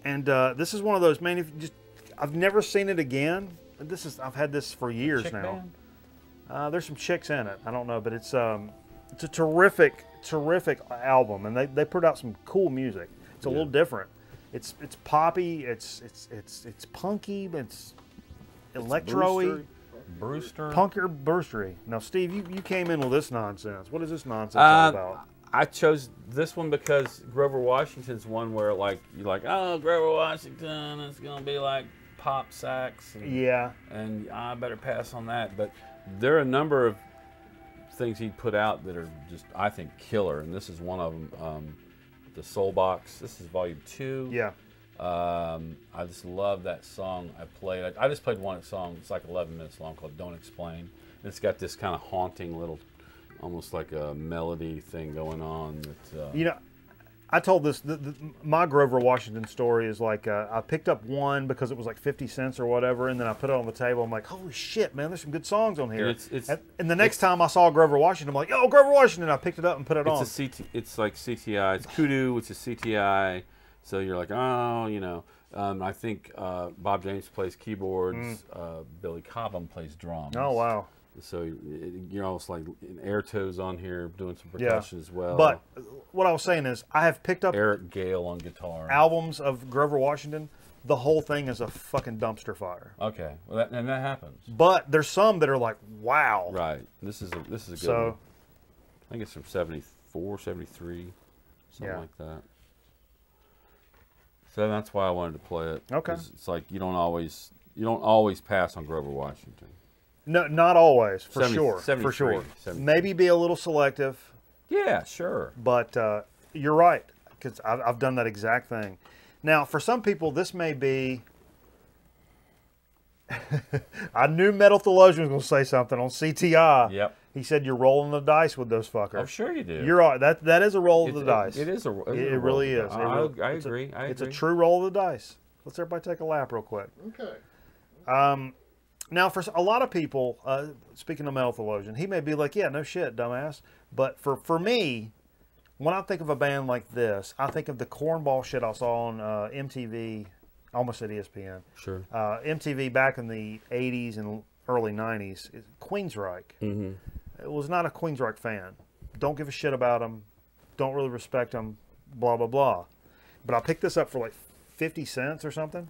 This is one of those, man. If you just, I've never seen it again. I've had this for years Chick now. band? There's some chicks in it. I don't know, but it's a terrific album, and they put out some cool music. It's a little different. It's poppy. It's punky. It's electro-y. Brewster? Punker Burstery. Now, Steve, you came in with this nonsense. What is this nonsense all about? I chose this one because Grover Washington's one where you're like, oh, Grover Washington, it's gonna be like pop sax. Yeah. And I better pass on that. But there are a number of things he put out that are just, I think, killer, and this is one of them. The Soul Box. This is Volume 2. Yeah. I just love that song I played. I just played one song. It's like 11 minutes long, called Don't Explain. And it's got this kind of haunting little, almost like a melody thing going on. That, I told this, my Grover Washington story is like, I picked up one because it was like 50 cents or whatever, and then I put it on the table. I'm like, holy shit, man, there's some good songs on here. And the next time I saw Grover Washington, I'm like, oh, Grover Washington. I picked it up and put it on. It's like CTI. It's Kudu, which is CTI. So you're like, oh, I think Bob James plays keyboards. Billy Cobham plays drums. Oh, wow. So you're almost like Air Toes on here doing some percussion as well. But what I was saying is, I have picked up Eric Gale on guitar. albums of Grover Washington. The whole thing is a fucking dumpster fire. Okay, well, that happens. But there's some that are like, wow. Right. This is a good one. So, I think it's from 74, 73, something like that. So that's why I wanted to play it. Okay. It's like you don't always pass on Grover Washington. no, not always, for 70 sure. 73, For sure. 73. Maybe be a little selective. Yeah, sure. But you're right, because I've done that exact thing. Now, for some people, this may be... I knew Metal Theologian was going to say something on CTI. Yep. He said you're rolling the dice with those fuckers. I'm sure you do. You're right. That is a roll of the dice. It is a roll. It really is. I agree. It's a true roll of the dice. Let's everybody take a lap real quick. Okay. Now, for a lot of people, speaking of Metal Theologian, he may be like, yeah, no shit, dumbass. But for me, when I think of a band like this, I think of the cornball shit I saw on MTV, I almost said ESPN. Sure. MTV back in the 80s and early 90s, Queensryche. Mm-hmm. It was not a Queensryche fan. Don't give a shit about them. Don't really respect them. Blah, blah, blah. But I picked this up for like 50 cents or something.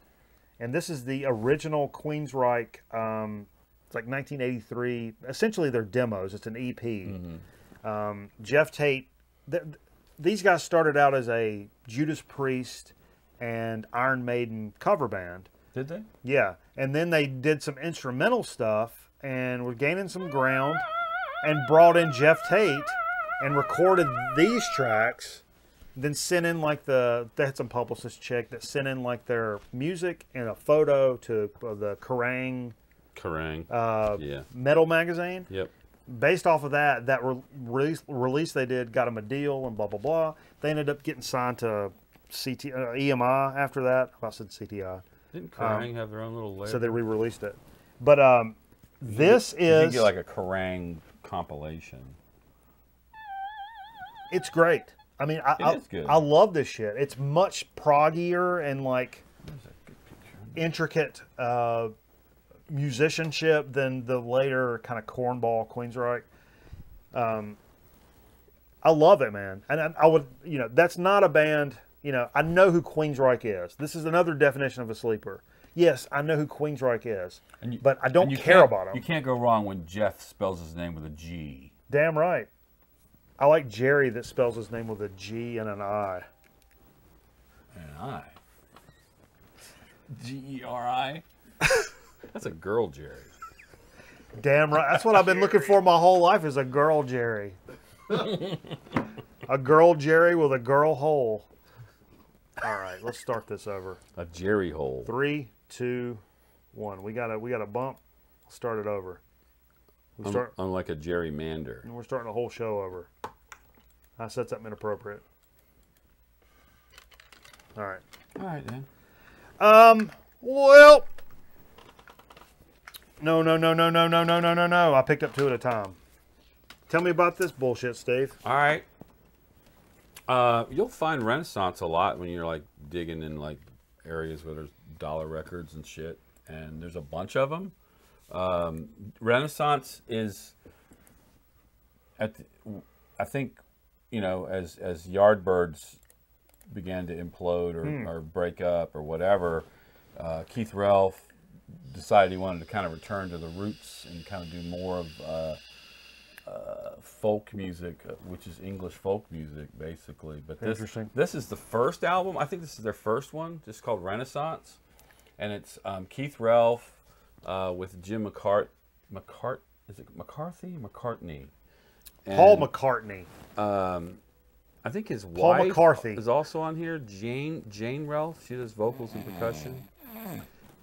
And this is the original Queensryche. It's like 1983. Essentially, they're demos. It's an EP. Mm-hmm. Jeff Tate. These guys started out as a Judas Priest and Iron Maiden cover band. Did they? Yeah. And then they did some instrumental stuff and were gaining some ground and brought in Jeff Tate and recorded these tracks. Then sent in like they had some publicist chick that sent in like their music and a photo to the Kerrang! Yeah. Metal magazine. Yep. Based off of that release they did got them a deal and blah, blah, blah. They ended up getting signed to EMI after that. I said CTI. Didn't Kerrang have their own little label? So they re-released it. But this you is... get like a Kerrang compilation. It's great. I mean, I love this shit. It's much proggier and like intricate musicianship than the later kind of cornball Queensryche. I love it, man. And I would, that's not a band, I know who Queensryche is. This is another definition of a sleeper. Yes, I know who Queensryche is, but I don't care about him. You can't go wrong when Jeff spells his name with a G. Damn right. I like Jerry that spells his name with a G and an I. An I? Geri? That's a girl, Jerry. Damn right. That's what I've been looking for my whole life is a girl Jerry. A girl Jerry with a girl hole. All right, let's start this over. A Jerry hole. 3, 2, 1. We got a bump. Start it over. Unlike a gerrymander. And we're starting the whole show over. I said something inappropriate. All right. All right, then. Well. No. I picked up 2 at a time. Tell me about this bullshit, Steve. All right. You'll find Renaissance a lot when you're like digging in like areas where there's dollar records and shit, and there's a bunch of them. Renaissance is I think, you know, as Yardbirds began to implode or break up or whatever, Keith Relf decided he wanted to kind of return to the roots and kind of do more of folk music, which is English folk music, basically. But this is the first album. I think this is their first one, just called Renaissance, and it's Keith Relf with Jim Is it McCartney? And, Paul McCartney. I think his Paul wife McCarthy is also on here. Jane Relf. She does vocals and percussion.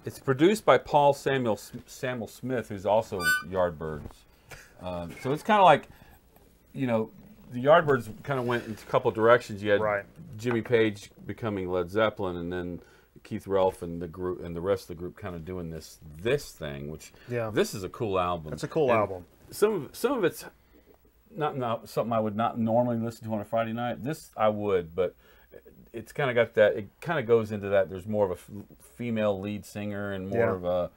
It's produced by Paul Samuel Smith, who's also Yardbirds. So it's kind of like, you know, the Yardbirds kind of went in a couple directions. You had Jimmy Page becoming Led Zeppelin, and then Keith Relf and the group and the rest of the group kind of doing this thing. Which this is a cool album. It's a cool album. Some of it's not something I would not normally listen to on a Friday night. This I would, but it's kind of got that. It kind of goes into that. There's more of a female lead singer and more of a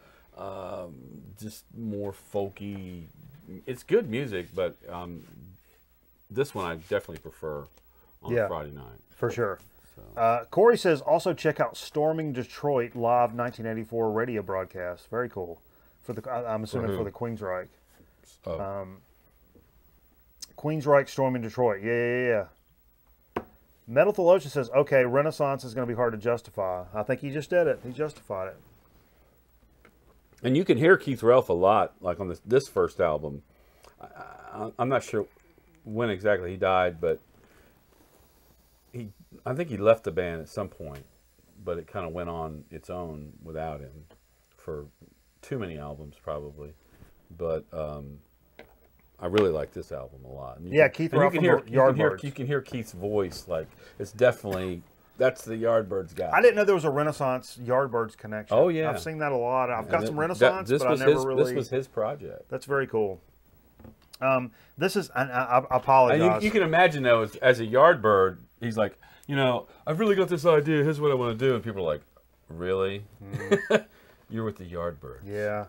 just more folky. It's good music, but this one I definitely prefer on a Friday night. For sure. So. Corey says, also check out Storming Detroit live 1984 radio broadcast. Very cool. I'm assuming for the Queensryche. Oh. Queensryche Storming Detroit. Yeah. Metal Theologian says, okay, Renaissance is going to be hard to justify. I think he just did it. He justified it. And you can hear Keith Relf a lot, like on this first album. I'm not sure when exactly he died, but I think he left the band at some point, but it kind of went on its own without him for too many albums, probably. But I really like this album a lot. Keith Relf from Yardbirds. You can hear Keith's voice. Like, it's definitely... That's the Yardbirds guy. I didn't know there was a Renaissance Yardbirds connection. Oh, yeah. I've seen that a lot. I've got some Renaissance, but I never really... This was his project. That's very cool. This is... I apologize. And you can imagine, though, as a Yardbird, he's like, you know, I've really got this idea. Here's what I want to do. And people are like, really? You're with the Yardbirds. Yeah.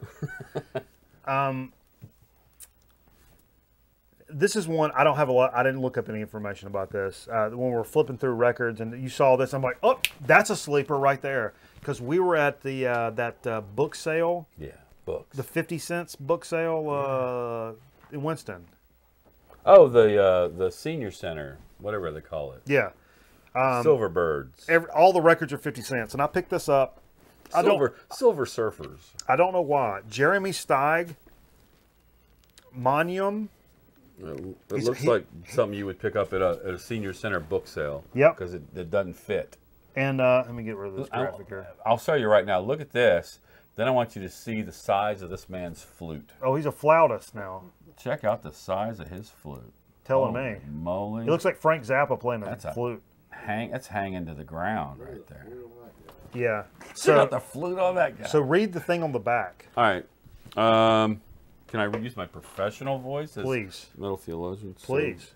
This is one I don't have a lot. I didn't look up any information about this. When we're flipping through records and you saw this, I'm like, oh, that's a sleeper right there. Because we were at the that book sale. Yeah, books. The 50 cents book sale in Winston. Oh, the senior center, whatever they call it. Yeah. Silverbirds. All the records are 50 cents, and I picked this up. Silver Surfers. I don't know why. Jeremy Steig, Monium. It looks like something you would pick up at a senior center book sale. Yep. Because it doesn't fit. And let me get rid of this graphic here. I'll show you right now. Look at this. Then I want you to see the size of this man's flute. Oh, he's a flautist now. Check out the size of his flute. Telling me. Moly. He looks like Frank Zappa playing a flute. That's hanging to the ground right there. Yeah. Check out the flute on that guy. So read the thing on the back. All right. Can I use my professional voice as Please. Metal Theologian? Please. So,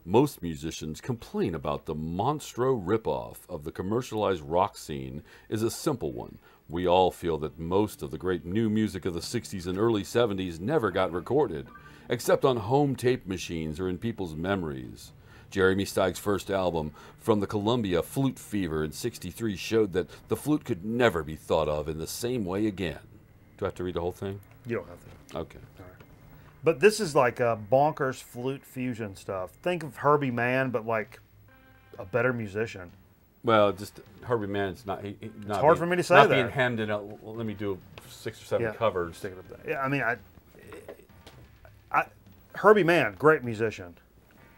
most musicians complain about the monstro ripoff of the commercialized rock scene is a simple one. We all feel that most of the great new music of the 60s and early 70s never got recorded, except on home tape machines or in people's memories. Jeremy Steig's first album, From the Columbia Flute Fever in '63, showed that the flute could never be thought of in the same way again. Do I have to read the whole thing? You don't have to. Okay. All right. But this is like a bonkers flute fusion stuff. Think of Herbie Mann, but like a better musician. Well, just Herbie Mann. It's not. It's hard for me to say not that. being hemmed in. Let me do 6 or 7 covers. Yeah, I mean, Herbie Mann, great musician.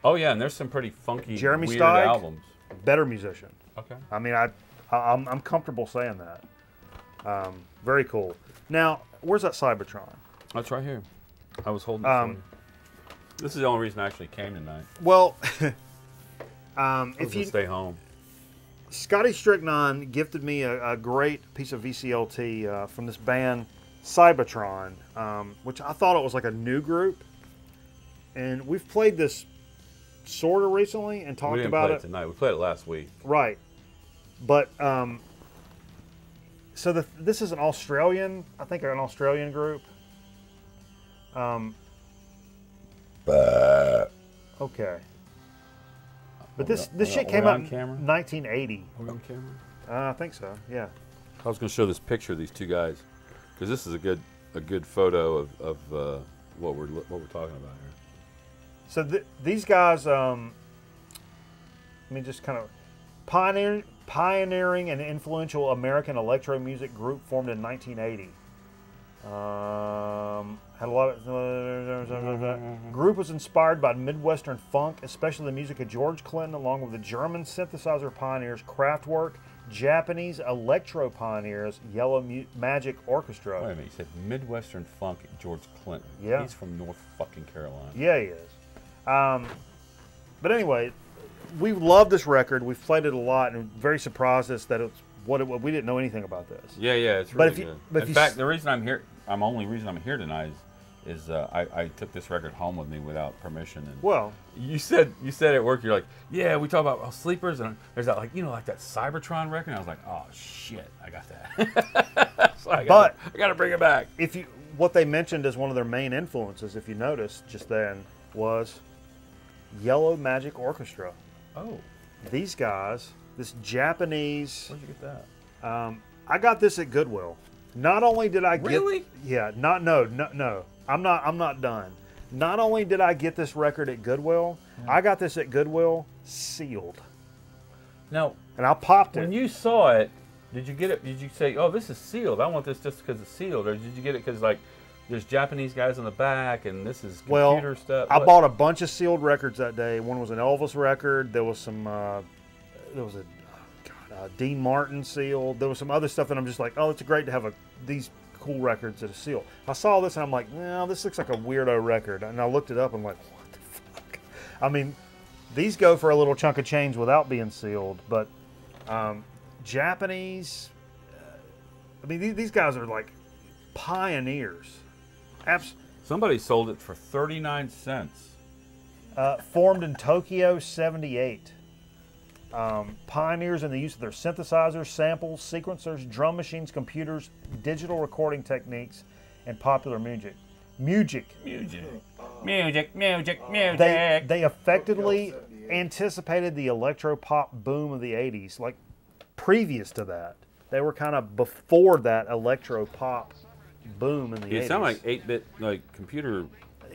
Oh yeah, and there's some pretty funky, Jeremy weird Steig, albums. better musician. Okay. I mean, I'm comfortable saying that. Very cool. Now, where's that Cybertron? That's right here. I was holding it for you. This is the only reason I actually came tonight. Well, I was if gonna you stay home. Scotty Stricknon gifted me a great piece of VCLT from this band Cybertron, which I thought it was like a new group, and we've played this sort of recently and talked We didn't about play it. it tonight. We played it last week. Right, but so this is an Australian, I think, an Australian group. Okay. But this shit came out in camera? 1980. Are we on camera? I think so. Yeah. I was going to show this picture of these two guys because this is a good photo of what we're talking about here. So these guys, let me just kind of pioneering and influential American electro music group formed in 1980. Had a lot of group was inspired by Midwestern funk, especially the music of George Clinton, along with the German synthesizer pioneers Kraftwerk, Japanese electro pioneers Yellow Magic Orchestra. Wait a minute, you said Midwestern funk George Clinton. Yeah. He's from North fucking Carolina. Yeah, he is. But anyway, we love this record. We've played it a lot, and very surprised us that it's what we didn't know anything about this. Yeah, it's But really if you- good. but if In you fact, s- the reason I'm here, only reason I'm here tonight is I took this record home with me without permission. And Well, you said at work, you're like, yeah, we talk about sleepers, and there's that like that Cybertron record. And I was like, oh shit, I got that. So I got to bring it back. what they mentioned as one of their main influences, if you noticed just then, was Yellow Magic Orchestra. Oh, These guys, this Japanese. where'd you get that? I got this at Goodwill. Not only did I get Really? Yeah, no. I'm not done. Not only did I get this record at Goodwill, I got this at Goodwill sealed. Now, And I popped when it. you saw it, did you get it? Did you say, "Oh, this is sealed. I want this just because it's sealed," or did you get it because like there's Japanese guys on the back and this is computer stuff? I What? bought a bunch of sealed records that day. One was an Elvis record. There was some. There was a Dean Martin sealed. There was some other stuff that I'm just like, oh, it's great to have these cool records that are sealed. I saw this and I'm like, no, this looks like a weirdo record. And I looked it up and I'm like, what the fuck? I mean, these go for a little chunk of change without being sealed, but Japanese. I mean, these guys are like pioneers. Somebody sold it for 39 cents. Formed in Tokyo, 78. Pioneers in the use of their synthesizers, samples, sequencers, drum machines, computers, digital recording techniques, and popular music. They effectively anticipated the electro pop boom of the 80s. Like previous to that, they were kind of before that electro pop boom in the 80s. It sounded like 8-bit like computer.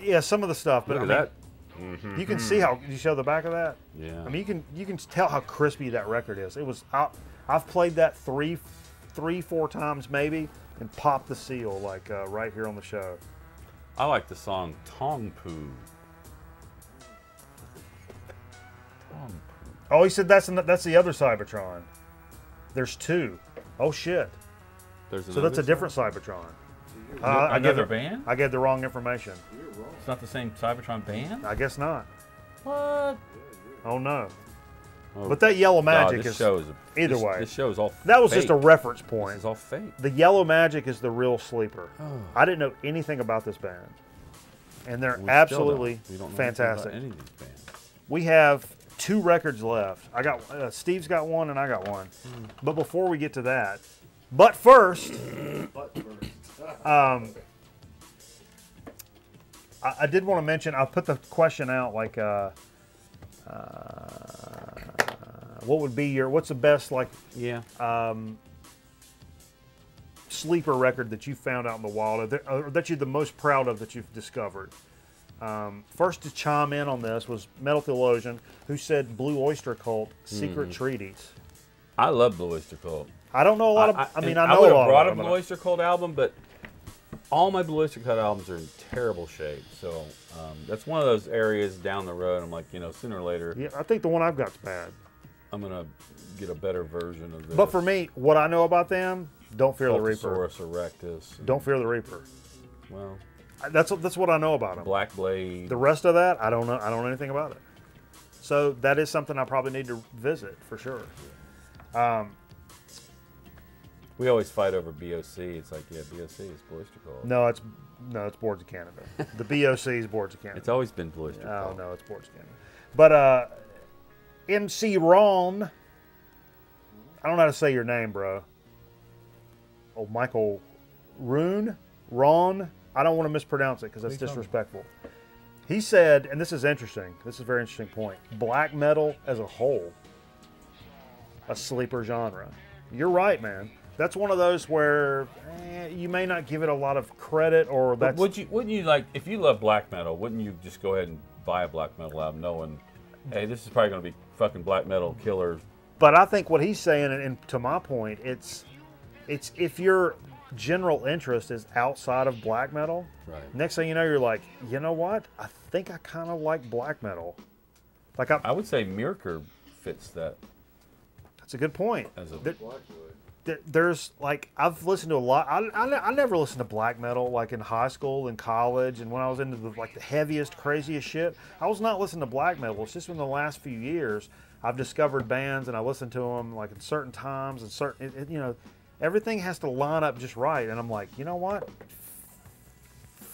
Yeah, some of the stuff, but Look I at mean, that. you can see how you show the back of that. Yeah. I mean, you can tell how crispy that record is. It was. I've played that three, 4 times maybe, and popped the seal like right here on the show. I like the song Tong Poo. Oh, he said that's the other Cybertron. There's two. Oh shit. So that's a different Cybertron. Another band? I gave the wrong information. It's not the same Cybertron band? I guess not. What? Oh no. Oh, But that Yellow God, Magic this is show is either this, way. This show is all That was fake. just a reference This point. is all fake. The Yellow Magic is the real sleeper. Oh. I didn't know anything about this band, and they're We still absolutely don't. We don't know fantastic. anything about any of these bands. We have 2 records left. I got Steve's got one, and I got one. But before we get to that, but first, I did want to mention. I put the question out like, what would be what's the best like Yeah. sleeper record that you found out in the wild, or that you're the most proud of that you've discovered? First to chime in on this was Metal Theologian, who said Blue Oyster Cult, Secret Treaties. I love Blue Oyster Cult. I don't know a lot of. I mean, I I know would a lot have brought a of them. Blue Oyster Cult album, but all my Ballistic Cut albums are in terrible shape. So that's one of those areas down the road. I'm like, you know, sooner or later, Yeah, I think the one I've got's bad. I'm gonna get a better version of this. But for me, what I know about them, don't fear the Reaper. Celtosaurus erectus. Don't fear the Reaper. Well, That's what I know about them. Black Blade. The rest of that, I don't know. I don't know anything about it. So that is something I probably need to visit for sure. We always fight over BOC. It's like, yeah, BOC is ballistical. No, it's Boards of Canada. The BOC is Boards of Canada. It's always been ballistical. Oh no, it's Boards of Canada. But MC Ron, I don't know how to say your name, bro. Oh, Michael Ron. I don't want to mispronounce it because that's disrespectful. He said, and this is interesting. This is a very interesting point. Black metal as a whole, a sleeper genre. You're right, man. That's one of those where you may not give it a lot of credit, or that's. Wouldn't you like, if you love black metal, wouldn't you just go ahead and buy a black metal album knowing, hey, this is probably going to be fucking black metal killer? But I think what he's saying, and to my point, it's if your general interest is outside of black metal, Right. next thing you know, you're like, you know what? I think I kind of like black metal. Like I would say Mirker fits that that's a good point. as a. There's like, I've listened to a lot. I never listened to black metal like in high school and college, and when I was into the heaviest, craziest shit. I was not listening to black metal. It's just in the last few years I've discovered bands and I listen to them like at certain times and certain. You know, everything has to line up just right, and I'm like, you know what?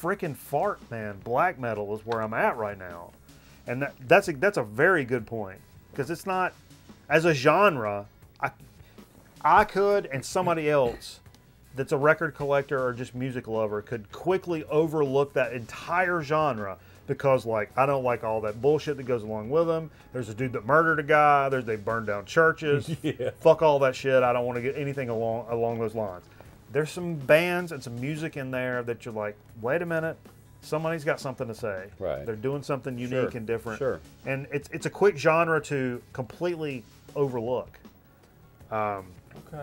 Freaking fart, man! Black metal is where I'm at right now, and that's a very good point, because it's not as a genre. I could, and somebody else that's a record collector or just music lover could quickly overlook that entire genre because, like, I don't like all that bullshit that goes along with them. There's a dude that murdered a guy. They burned down churches. Yeah. Fuck all that shit. I don't want to get anything along those lines. There's some bands and some music in there that you're like, wait a minute, somebody's got something to say. Right. They're doing something unique and different. Sure. And it's a quick genre to completely overlook. Okay.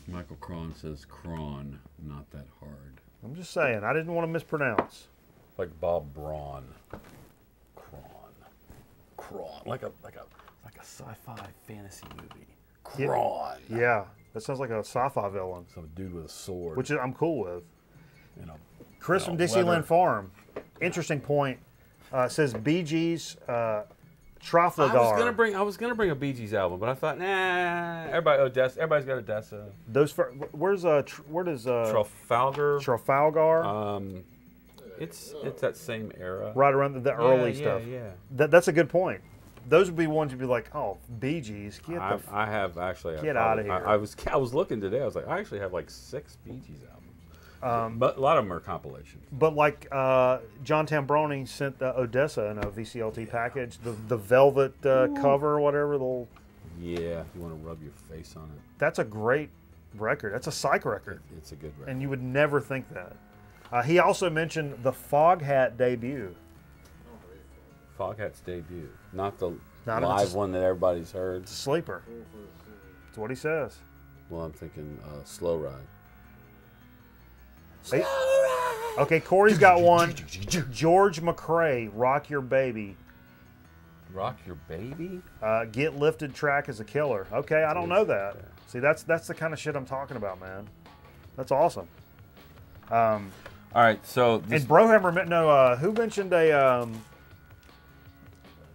Michael Cron says Cron, not that hard. I'm just saying, I didn't want to mispronounce. Like Bob Braun. Cron. Like a sci-fi fantasy movie. Cron. Yeah, that sounds like a sci-fi villain, Some dude with a sword. which I'm cool with. You know, Chris from Dixieland Farm. Interesting point. Says Bee Gees Trafalgar. I was gonna bring a Bee Gees album, but I thought, nah. Everybody's got Odessa. Where does Trafalgar. Trafalgar? It's that same era. Right around the early stuff. Yeah. That's a good point. Those would be ones you'd be like, oh, Bee Gees, get I have actually. Get outta here. I was looking today. I was like, I actually have like 6 Bee Gees albums. But a lot of them are compilations. But like John Tambroni sent Odessa in a VCLT package, the velvet cover or whatever. Yeah, if you want to rub your face on it. That's a great record. That's a psych record. It's a good record. And you would never think that. He also mentioned the Foghat debut. Foghat's debut, not the Not live one that everybody's heard. It's a sleeper. That's what he says. Well, I'm thinking Slow Ride. Hey, okay, Corey's got one. George McRae, Rock Your Baby. Rock Your Baby? Get Lifted track is a killer. Okay, I don't know that. See, that's the kind of shit I'm talking about, man. That's awesome. All right, so this, And Brohammer, who mentioned a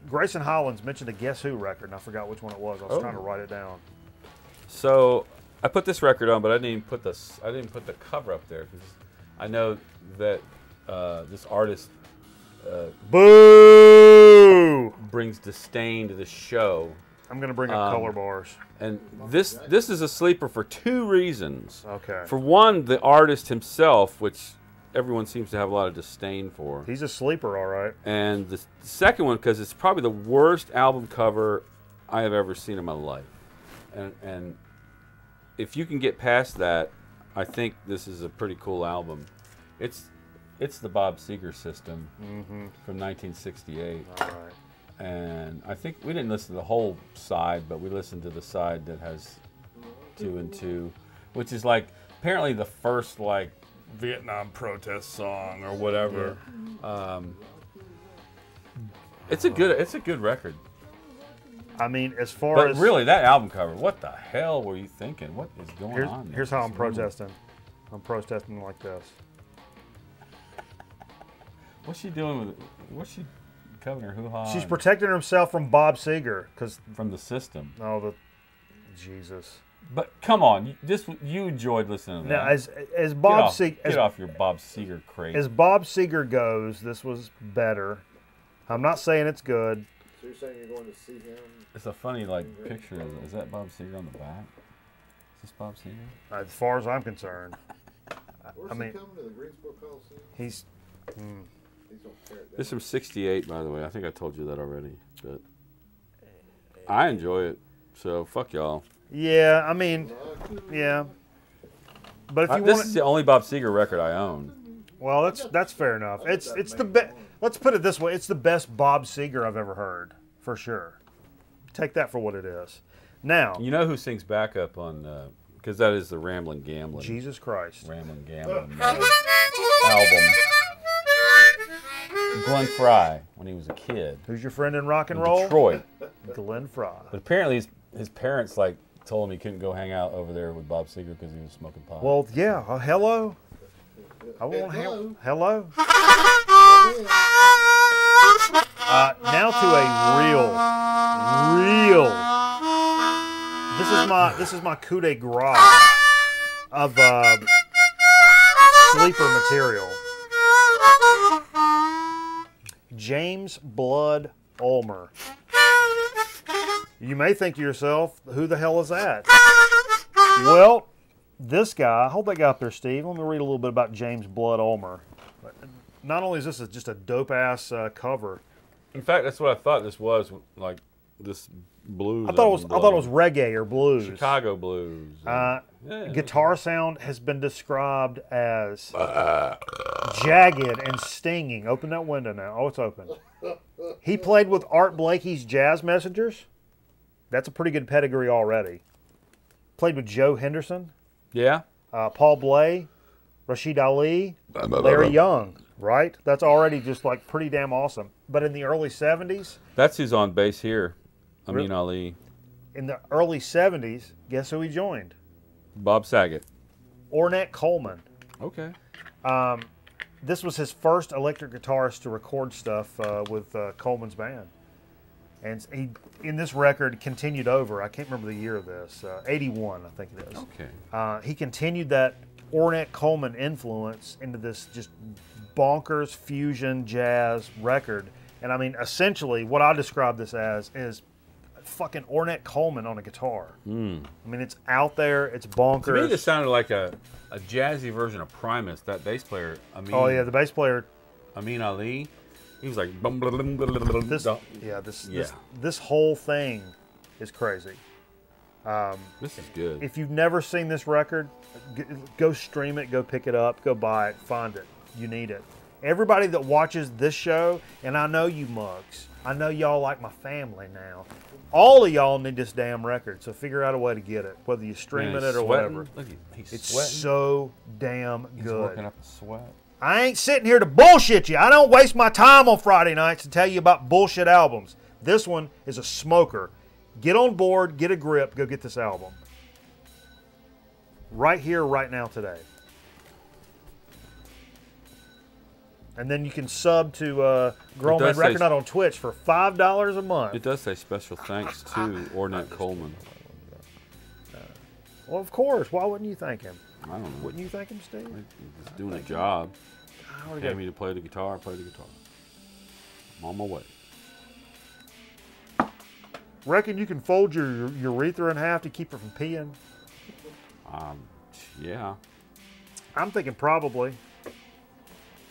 Grayson Hollins mentioned a Guess Who record, and I forgot which one it was. I was trying to write it down. So I put this record on, but I didn't put the cover up there because I know that this artist Boo! brings disdain to the show. I'm gonna bring up color bars. And this is a sleeper for 2 reasons. Okay. For one, the artist himself, which everyone seems to have a lot of disdain for. He's a sleeper, all right. And the second one, because it's probably the worst album cover I have ever seen in my life. And if you can get past that, I think this is a pretty cool album. It's the Bob Seger System from 1968. All right. And I think we didn't listen to the whole side, but we listened to the side that has 2 and 2, which is like apparently the first like Vietnam protest song or whatever. Yeah. It's a good record. I mean, as far But as really, that album cover, what the hell were you thinking? What is going on there? Here's how I'm protesting. I'm protesting like this. What's she doing with? What's she covering her hoo-ha? She's protecting herself from Bob Seger because from the system. Oh, Jesus! But come on, you enjoyed listening to now, that. as Bob Seger, get off your Bob Seger crate. As Bob Seger goes, this was better. I'm not saying it's good. So you're saying you're going to see him? It's a funny picture. Is that Bob Seger on the back? Is this Bob Seger? As far as I'm concerned. Where's he coming to the Greensboro Coliseum? He's This is from '68, by the way. I think I told you that already, but I enjoy it. So fuck y'all. Yeah, I mean, yeah. But if you this is the only Bob Seger record I own. Well, that's fair enough. It's the best. Let's put it this way: it's the best Bob Seger I've ever heard, for sure. Take that for what it is. Now, you know who sings backup on? Because that is the Ramblin' Gamblin'. Jesus Christ. Ramblin' Gamblin' album. Glenn Frey, when he was a kid. Who's your friend in rock and roll? Detroit. Glenn Frey. But apparently his parents told him he couldn't go hang out over there with Bob Seger because he was smoking pot. Well, yeah. Hello. I want hello. Now to a real. This is my coup de grace of sleeper material. James Blood Ulmer. You may think to yourself, who the hell is that? Well, this guy, hold that guy up there, Steve. Let me read a little bit about James Blood Ulmer. Not only is this just a dope-ass cover. In fact, that's what I thought this was, like this blues. I thought it was reggae or blues. Chicago blues. Guitar sound has been described as jagged and stinging. Open that window now. Oh, it's open. He played with Art Blakey's Jazz Messengers. That's a pretty good pedigree already. Played with Joe Henderson. Yeah. Paul Bley, Rashid Ali, Larry Young. Right? That's already just like pretty damn awesome. But in the early 70s. That's who's on bass here. Amin Ali. In the early 70s, guess who he joined? Bob Saget. Ornette Coleman. Okay. This was his first electric guitarist to record stuff with Coleman's band. And he, in this record, continued over. I can't remember the year of this. 81, I think it is. Okay. He continued that Ornette Coleman influence into this just bonkers fusion jazz record. And I mean, essentially, what I describe this as is fucking Ornette Coleman on a guitar. I mean, it's out there. It's bonkers. To me, this sounded like a jazzy version of Primus. That bass player, Amin. Oh yeah, the bass player, Amin Ali. He was like, this whole thing is crazy. This is good. If you've never seen this record, go stream it, go pick it up, go buy it, find it. You need it. Everybody that watches this show, and I know you mugs, I know y'all like my family now. All of y'all need this damn record, so figure out a way to get it, whether you stream it or whatever. Look, he's it's sweating. so damn good. He's working up a sweat. I ain't sitting here to bullshit you. I don't waste my time on Friday nights to tell you about bullshit albums. This one is a smoker. Get on board, get a grip, go get this album. Right here, right now, today. And then you can sub to Grown Man Record Night on Twitch for $5 a month. It does say special thanks to Ornette Coleman. Well, of course. Why wouldn't you thank him? I don't know. Wouldn't you thank him, Steve? He's doing a job. Pay me to play the guitar, play the guitar. I'm on my way. Reckon you can fold your urethra in half to keep it from peeing? Yeah. I'm thinking probably.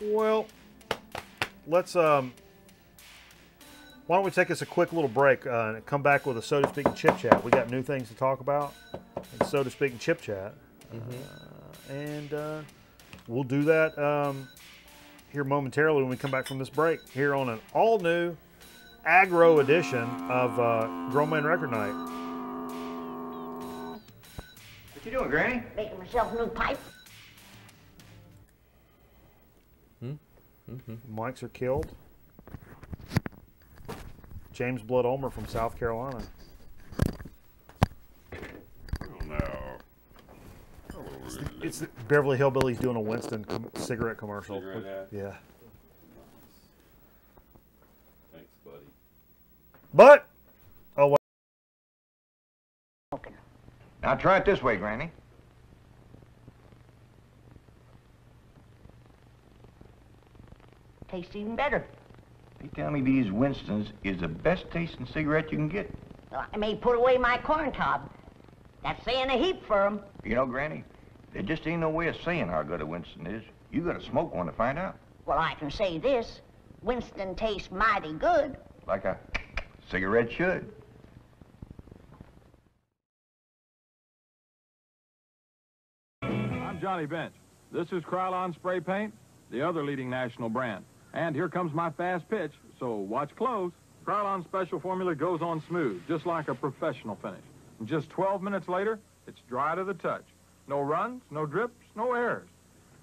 Well, let's why don't we take us a quick little break and come back with a So to Speak and Chip Chat. We got new things to talk about, and So to Speak and Chip Chat, and we'll do that here momentarily when we come back from this break here on an all new aggro edition of Grown Man Record Night. What you doing, Granny? Making myself a new pipe. Mics are killed. James Blood Ulmer from South Carolina. Oh no. It's the Beverly Hillbillies doing a Winston cigarette commercial. Cigarette ad? Yeah. Thanks, buddy. But, oh well. Now try it this way, Granny. Tastes even better. You tell me these Winstons is the best tasting cigarette you can get. Well, I may put away my corn cob. That's saying a heap for 'em. You know, Granny, there just ain't no way of saying how good a Winston is. You gotta smoke one to find out. Well, I can say this. Winston tastes mighty good. Like a cigarette should. I'm Johnny Bench. This is Krylon Spray Paint, the other leading national brand. And here comes my fast pitch, so watch close. Krylon Special Formula goes on smooth, just like a professional finish. And just 12 minutes later, it's dry to the touch. No runs, no drips, no errors.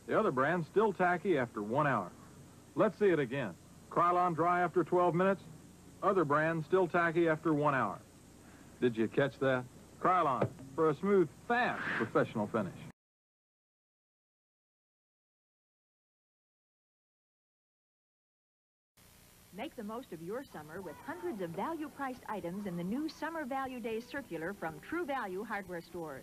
The other brand's still tacky after 1 hour. Let's see it again. Krylon dry after 12 minutes, other brand still tacky after 1 hour. Did you catch that? Krylon, for a smooth, fast professional finish. Make the most of your summer with hundreds of value-priced items in the new Summer Value Days circular from True Value hardware stores.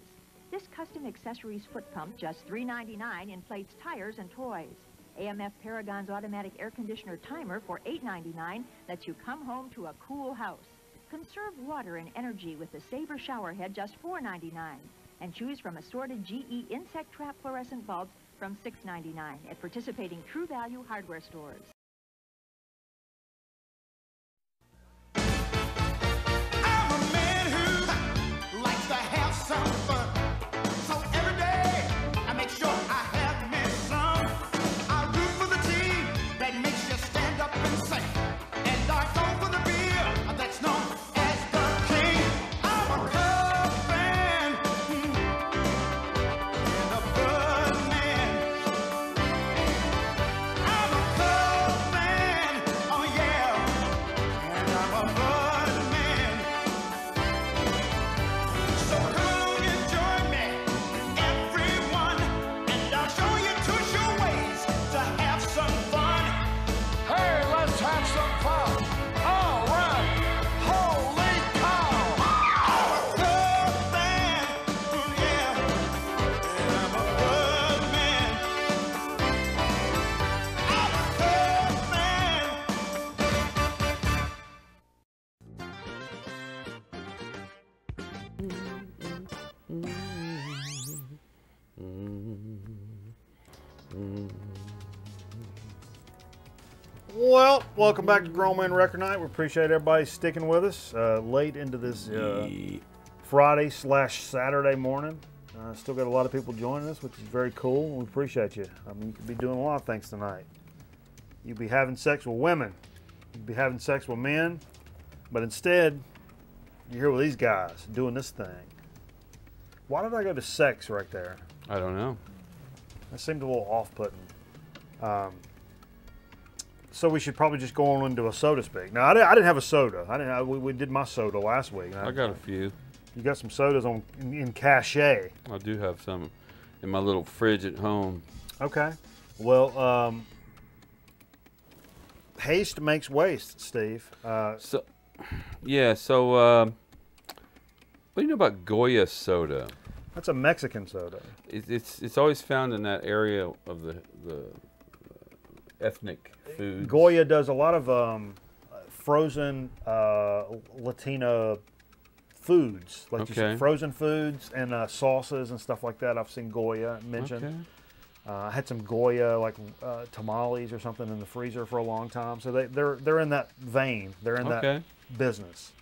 This custom accessories foot pump, just $3.99, inflates tires and toys. AMF Paragon's automatic air conditioner timer for $8.99 lets you come home to a cool house. Conserve water and energy with the Saver shower head, just $4.99. And choose from assorted GE insect trap fluorescent bulbs from $6.99 at participating True Value hardware stores. Well, welcome back to Grown Man Record Night. We appreciate everybody sticking with us late into this Friday/Saturday morning. Still got a lot of people joining us, which is very cool. We appreciate you. I mean, you could be doing a lot of things tonight. You'd be having sex with women. You'd be having sex with men. But instead, you're here with these guys doing this thing. Why did I go to sex right there? I don't know. That seemed a little off-putting. So we should probably just go on into a soda speak. Now, I didn't have a soda. We did my soda last week. I got a few. You got some sodas in cachet. I do have some in my little fridge at home. Okay. Well, haste makes waste, Steve. So what do you know about Goya soda? That's a Mexican soda. It's always found in that area of the ethnic foods. Goya does a lot of frozen Latina foods, like just frozen foods and sauces and stuff like that. I've seen Goya mentioned. Okay. I had some Goya like tamales or something in the freezer for a long time. So they're in that vein. They're in that business.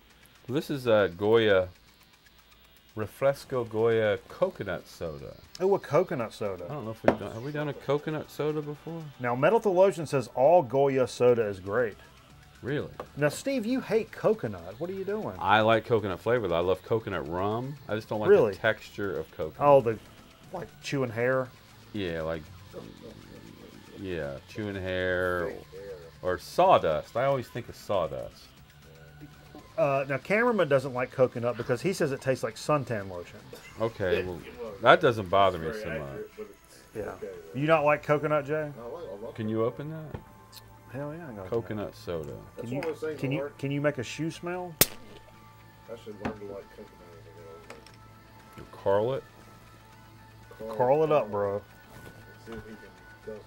Well, this is Goya Refresco Goya coconut soda. Oh, a coconut soda. I don't know if have we done a coconut soda before? Now, Metal Theologian says all Goya soda is great. Really? Now, Steve, you hate coconut. What are you doing? I like coconut flavor, though. I love coconut rum. I just don't like Really? the texture of coconut. Oh, like chewing hair? Yeah, chewing hair or sawdust. I always think of sawdust. Now, cameraman doesn't like coconut because he says it tastes like suntan lotion. Okay, well, that doesn't bother me so much. Yeah. You not like coconut, Jay? Can you open that? Hell yeah, I got Coconut soda. Can you make a shoe smell? I should learn to like coconut. You carl it. Carl it up, bro. See if he can tell us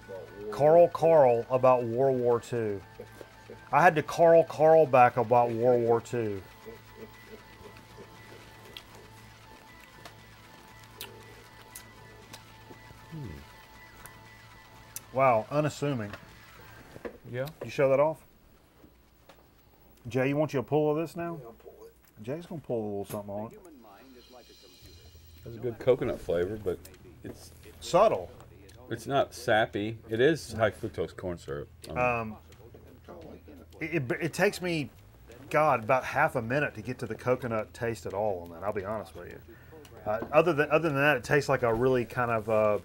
about Carl about World War II. I had to Carl back about World War II. Wow, unassuming. Yeah. You show that off? Jay, you want you a pull of this now? I'll pull it. Jay's going to pull a little something on it. Has a good coconut flavor, but it's Subtle. It's not sappy. It is high fructose corn syrup. It takes me, God, about half a minute to get to the coconut taste at all on that. I'll be honest with you. Other than that, it tastes like a really kind of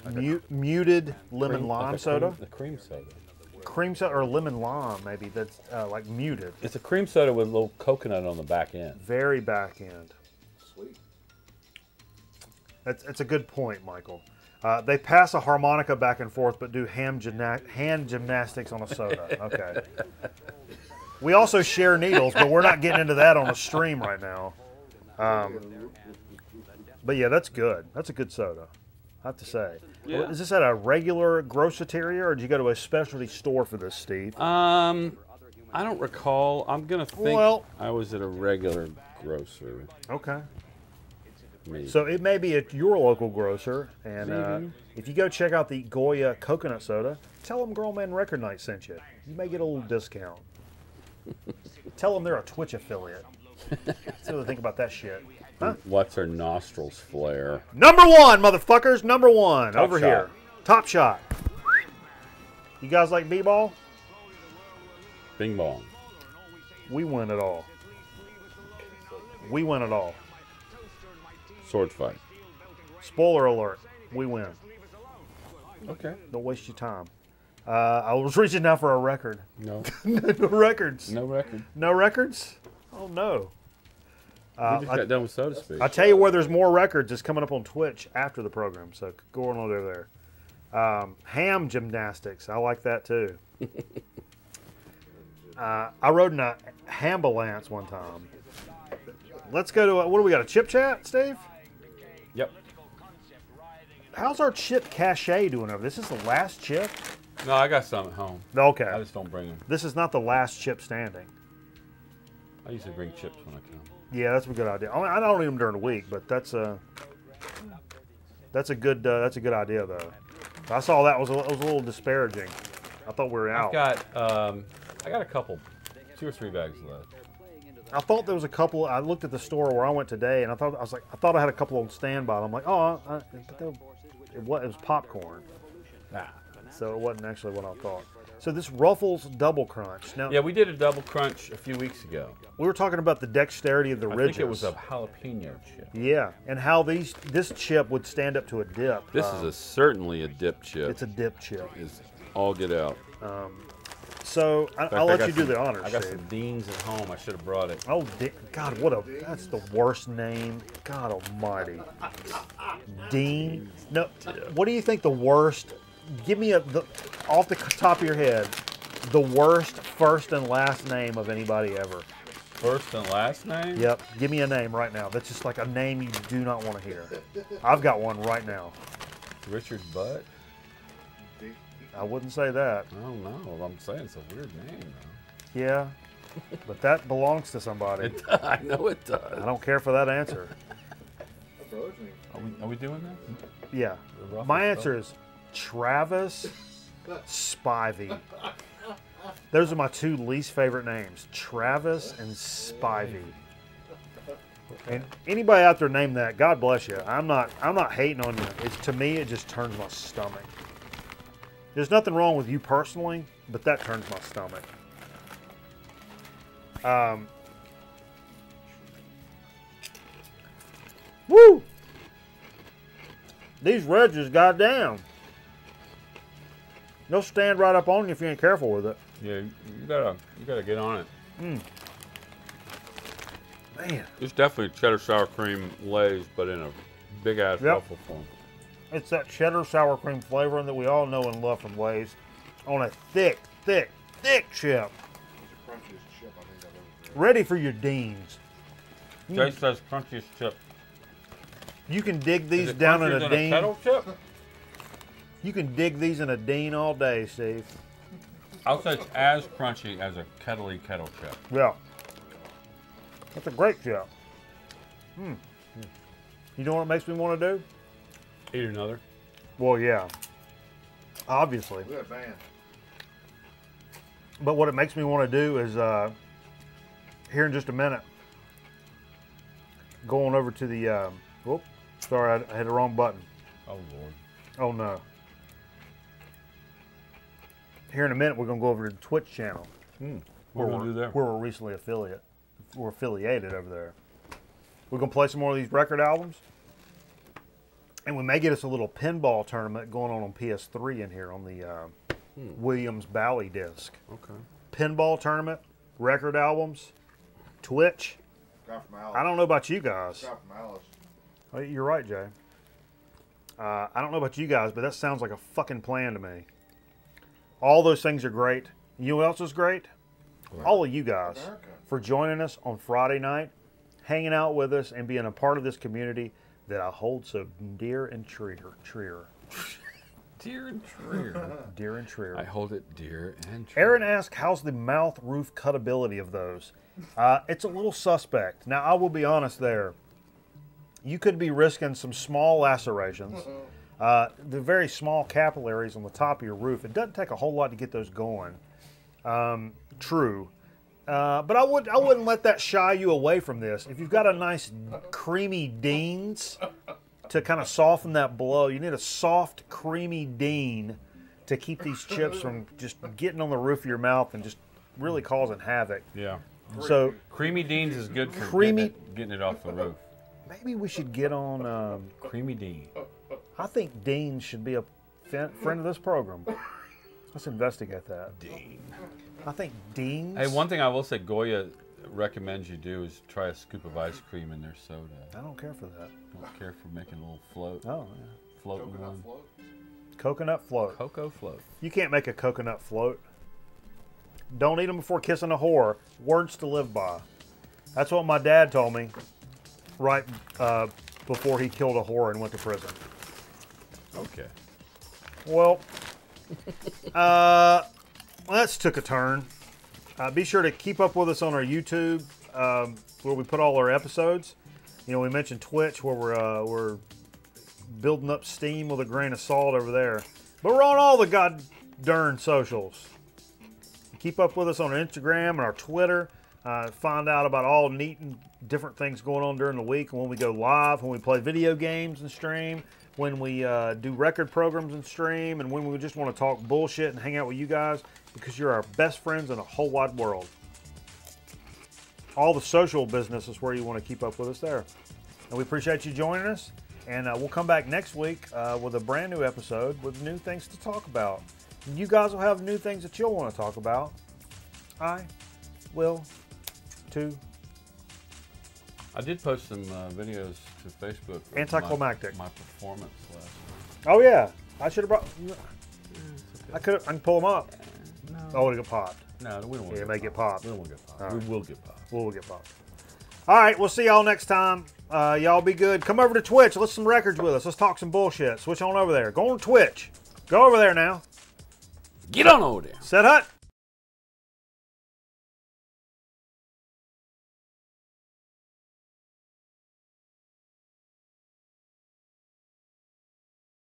muted lemon lime soda. A cream soda. Cream soda or lemon lime, maybe that's like muted. It's a cream soda with a little coconut on the back end. Very back end. Sweet. That's a good point, Michael. They pass a harmonica back and forth, but do hand gymnastics on a soda. Okay. We also share needles, but we're not getting into that on a stream right now. But yeah, that's good. That's a good soda, I have to say. Yeah. Is this at a regular groceteria, or did you go to a specialty store for this, Steve? I don't recall. I'm gonna think I was at a regular grocer. Okay. Maybe. So it may be at your local grocer, and if you go check out the Goya coconut soda, tell them Girl Man Record Night sent you. You may get a little discount. Tell them they're a Twitch affiliate. See what they think about that shit. Huh? What's her nostrils flare? Number one, motherfuckers. Number one. Top over shot. here. Top shot. You guys like b-ball? Bing bong. We win it all. We win it all. Sword fight. Spoiler alert. We win. Okay. Don't waste your time. I was reaching out for a record. No. No records. No record. No records? Oh, no. We just got done with Soda Speak. I'll tell you where there's more records. It's coming up on Twitch after the program, so go on over there. Ham gymnastics. I like that, too. I rode in a ambulance one time. Let's go to, what do we got, a chip chat, Steve? Yep. How's our chip cache doing over? This is the last chip? No, I got some at home. Okay. I just don't bring them. This is not the last chip standing. I usually bring chips when I come. Yeah, that's a good idea. I don't eat them during the week, but that's a good idea though. I saw that was a little disparaging. I thought we were out. I got a couple, 2 or 3 bags left. I thought there was a couple. I looked at the store where I went today, and I thought I had a couple on standby. I'm like, it was popcorn. So it wasn't actually what I thought. So this Ruffles Double Crunch. Now, Yeah, we did a double crunch a few weeks ago. we were talking about the dexterity of the I ridges. think it was a jalapeno chip. Yeah, and how this chip would stand up to a dip. This is certainly a dip chip. It's a dip chip. It's all get out. So In fact, I'll I let got you do some- the honors. I got Steve. some Deans at home. I should have brought it. Oh, God, that's the worst name. God almighty. Dean? No, what do you think the worst, give me off the top of your head, the worst first and last name of anybody ever. First and last name? Yep, give me a name right now. That's just like a name you do not want to hear. I've got one right now. Richard Butt? I wouldn't say that. I don't know. I'm saying it's a weird name, though. Yeah, but that belongs to somebody. I know it does. I don't care for that answer. Are we doing that? Yeah. My answer is Travis Spivey. Those are my 2 least favorite names, Travis and Spivey. And anybody out there name that, God bless you. I'm not hating on you. To me, it just turns my stomach. There's nothing wrong with you personally, but that turns my stomach. Woo! These wedges, goddamn. They'll stand right up on you if you ain't careful with it. Yeah, you gotta get on it. Man, It's definitely cheddar sour cream Lay's, but in a big ass waffle form. it's that cheddar sour cream flavoring that we all know and love from Lay's on a thick, thick, thick chip. It's the crunchiest chip I think I've ever had. Ready for your Deans. Jay says crunchiest chip. You can dig Is these it down in crunchier a than Dean. kettle chip? You can dig these in a Dean all day, Steve. I'll say it's as crunchy as a kettle chip. Yeah. That's a great chip. You know what it makes me want to do? Eat another. Well, yeah. Obviously. Look at that van. But what it makes me want to do is, here in just a minute, going over to the, whoop, sorry, I hit the wrong button. Oh, Lord. Oh, no. Here in a minute, we're going to go over to the Twitch channel. What are we going to do there? Where we're recently we're affiliated over there. We're going to play some more of these record albums. And we may get us a little pinball tournament going on PS3 in here on the Williams Bally disc. Okay. Pinball tournament, record albums, Twitch. Guy from Alice. I don't know about you guys. Guy from Alice. Oh, you're right, Jay. I don't know about you guys, but that sounds like a fucking plan to me. All those things are great. You know what else is great? All of you guys America. for joining us on Friday night, hanging out with us, and being a part of this community that I hold so dear and treer. Dear and Trier. Dear and treer. I hold it dear and Trier. Aaron asked, how's the mouth roof cutability of those? It's a little suspect. Now, I will be honest there. You could be risking some small lacerations. The very small capillaries on the top of your roof. It doesn't take a whole lot to get those going. True. But I wouldn't let that shy you away from this. If you've got a nice creamy Dean's to kind of soften that blow, you need a soft, creamy Dean to keep these chips from just getting on the roof of your mouth and just really causing havoc. Yeah. So Creamy Dean's is good for getting it off the roof. maybe we should get on. Creamy Dean. I think Dean should be a friend of this program. Let's investigate that. Dean. I think Dean's. Hey, one thing I will say Goya recommends you do is try a scoop of ice cream in their soda. I don't care for that. Don't care for making a little float. Oh, yeah. Floating Coconut one. float. Coconut float. Cocoa float. You can't make a coconut float. Don't eat them before kissing a whore. Words to live by. That's what my dad told me right before he killed a whore and went to prison. Okay. Well, let's took a turn. Be sure to keep up with us on our YouTube, where we put all our episodes. You know, we mentioned Twitch, where we're building up steam with a grain of salt over there. But we're on all the god darn socials. Keep up with us on our Instagram and our Twitter. Find out about all neat and different things going on during the week. And when we go live, when we play video games and stream, when we do record programs and stream, and when we just want to talk bullshit and hang out with you guys, because you're our best friends in the whole wide world. All the social business is where you want to keep up with us there. And we appreciate you joining us. And we'll come back next week with a brand new episode with new things to talk about. You guys will have new things that you'll want to talk about. I will, too. I did post some videos to Facebook. of Anticlimactic. My performance last night. Oh, yeah. I should have brought... I can pull them up. No. Oh, it'll get popped. No, we don't want Yeah, to it may get popped. We don't want to get popped. All We right. will get popped. We'll get popped. All right, we'll see y'all next time. Y'all be good. Come over to Twitch. Listen some records with us. Let's talk some bullshit. Switch on over there. Go on Twitch. Go over there now. Get on over there. Set hut.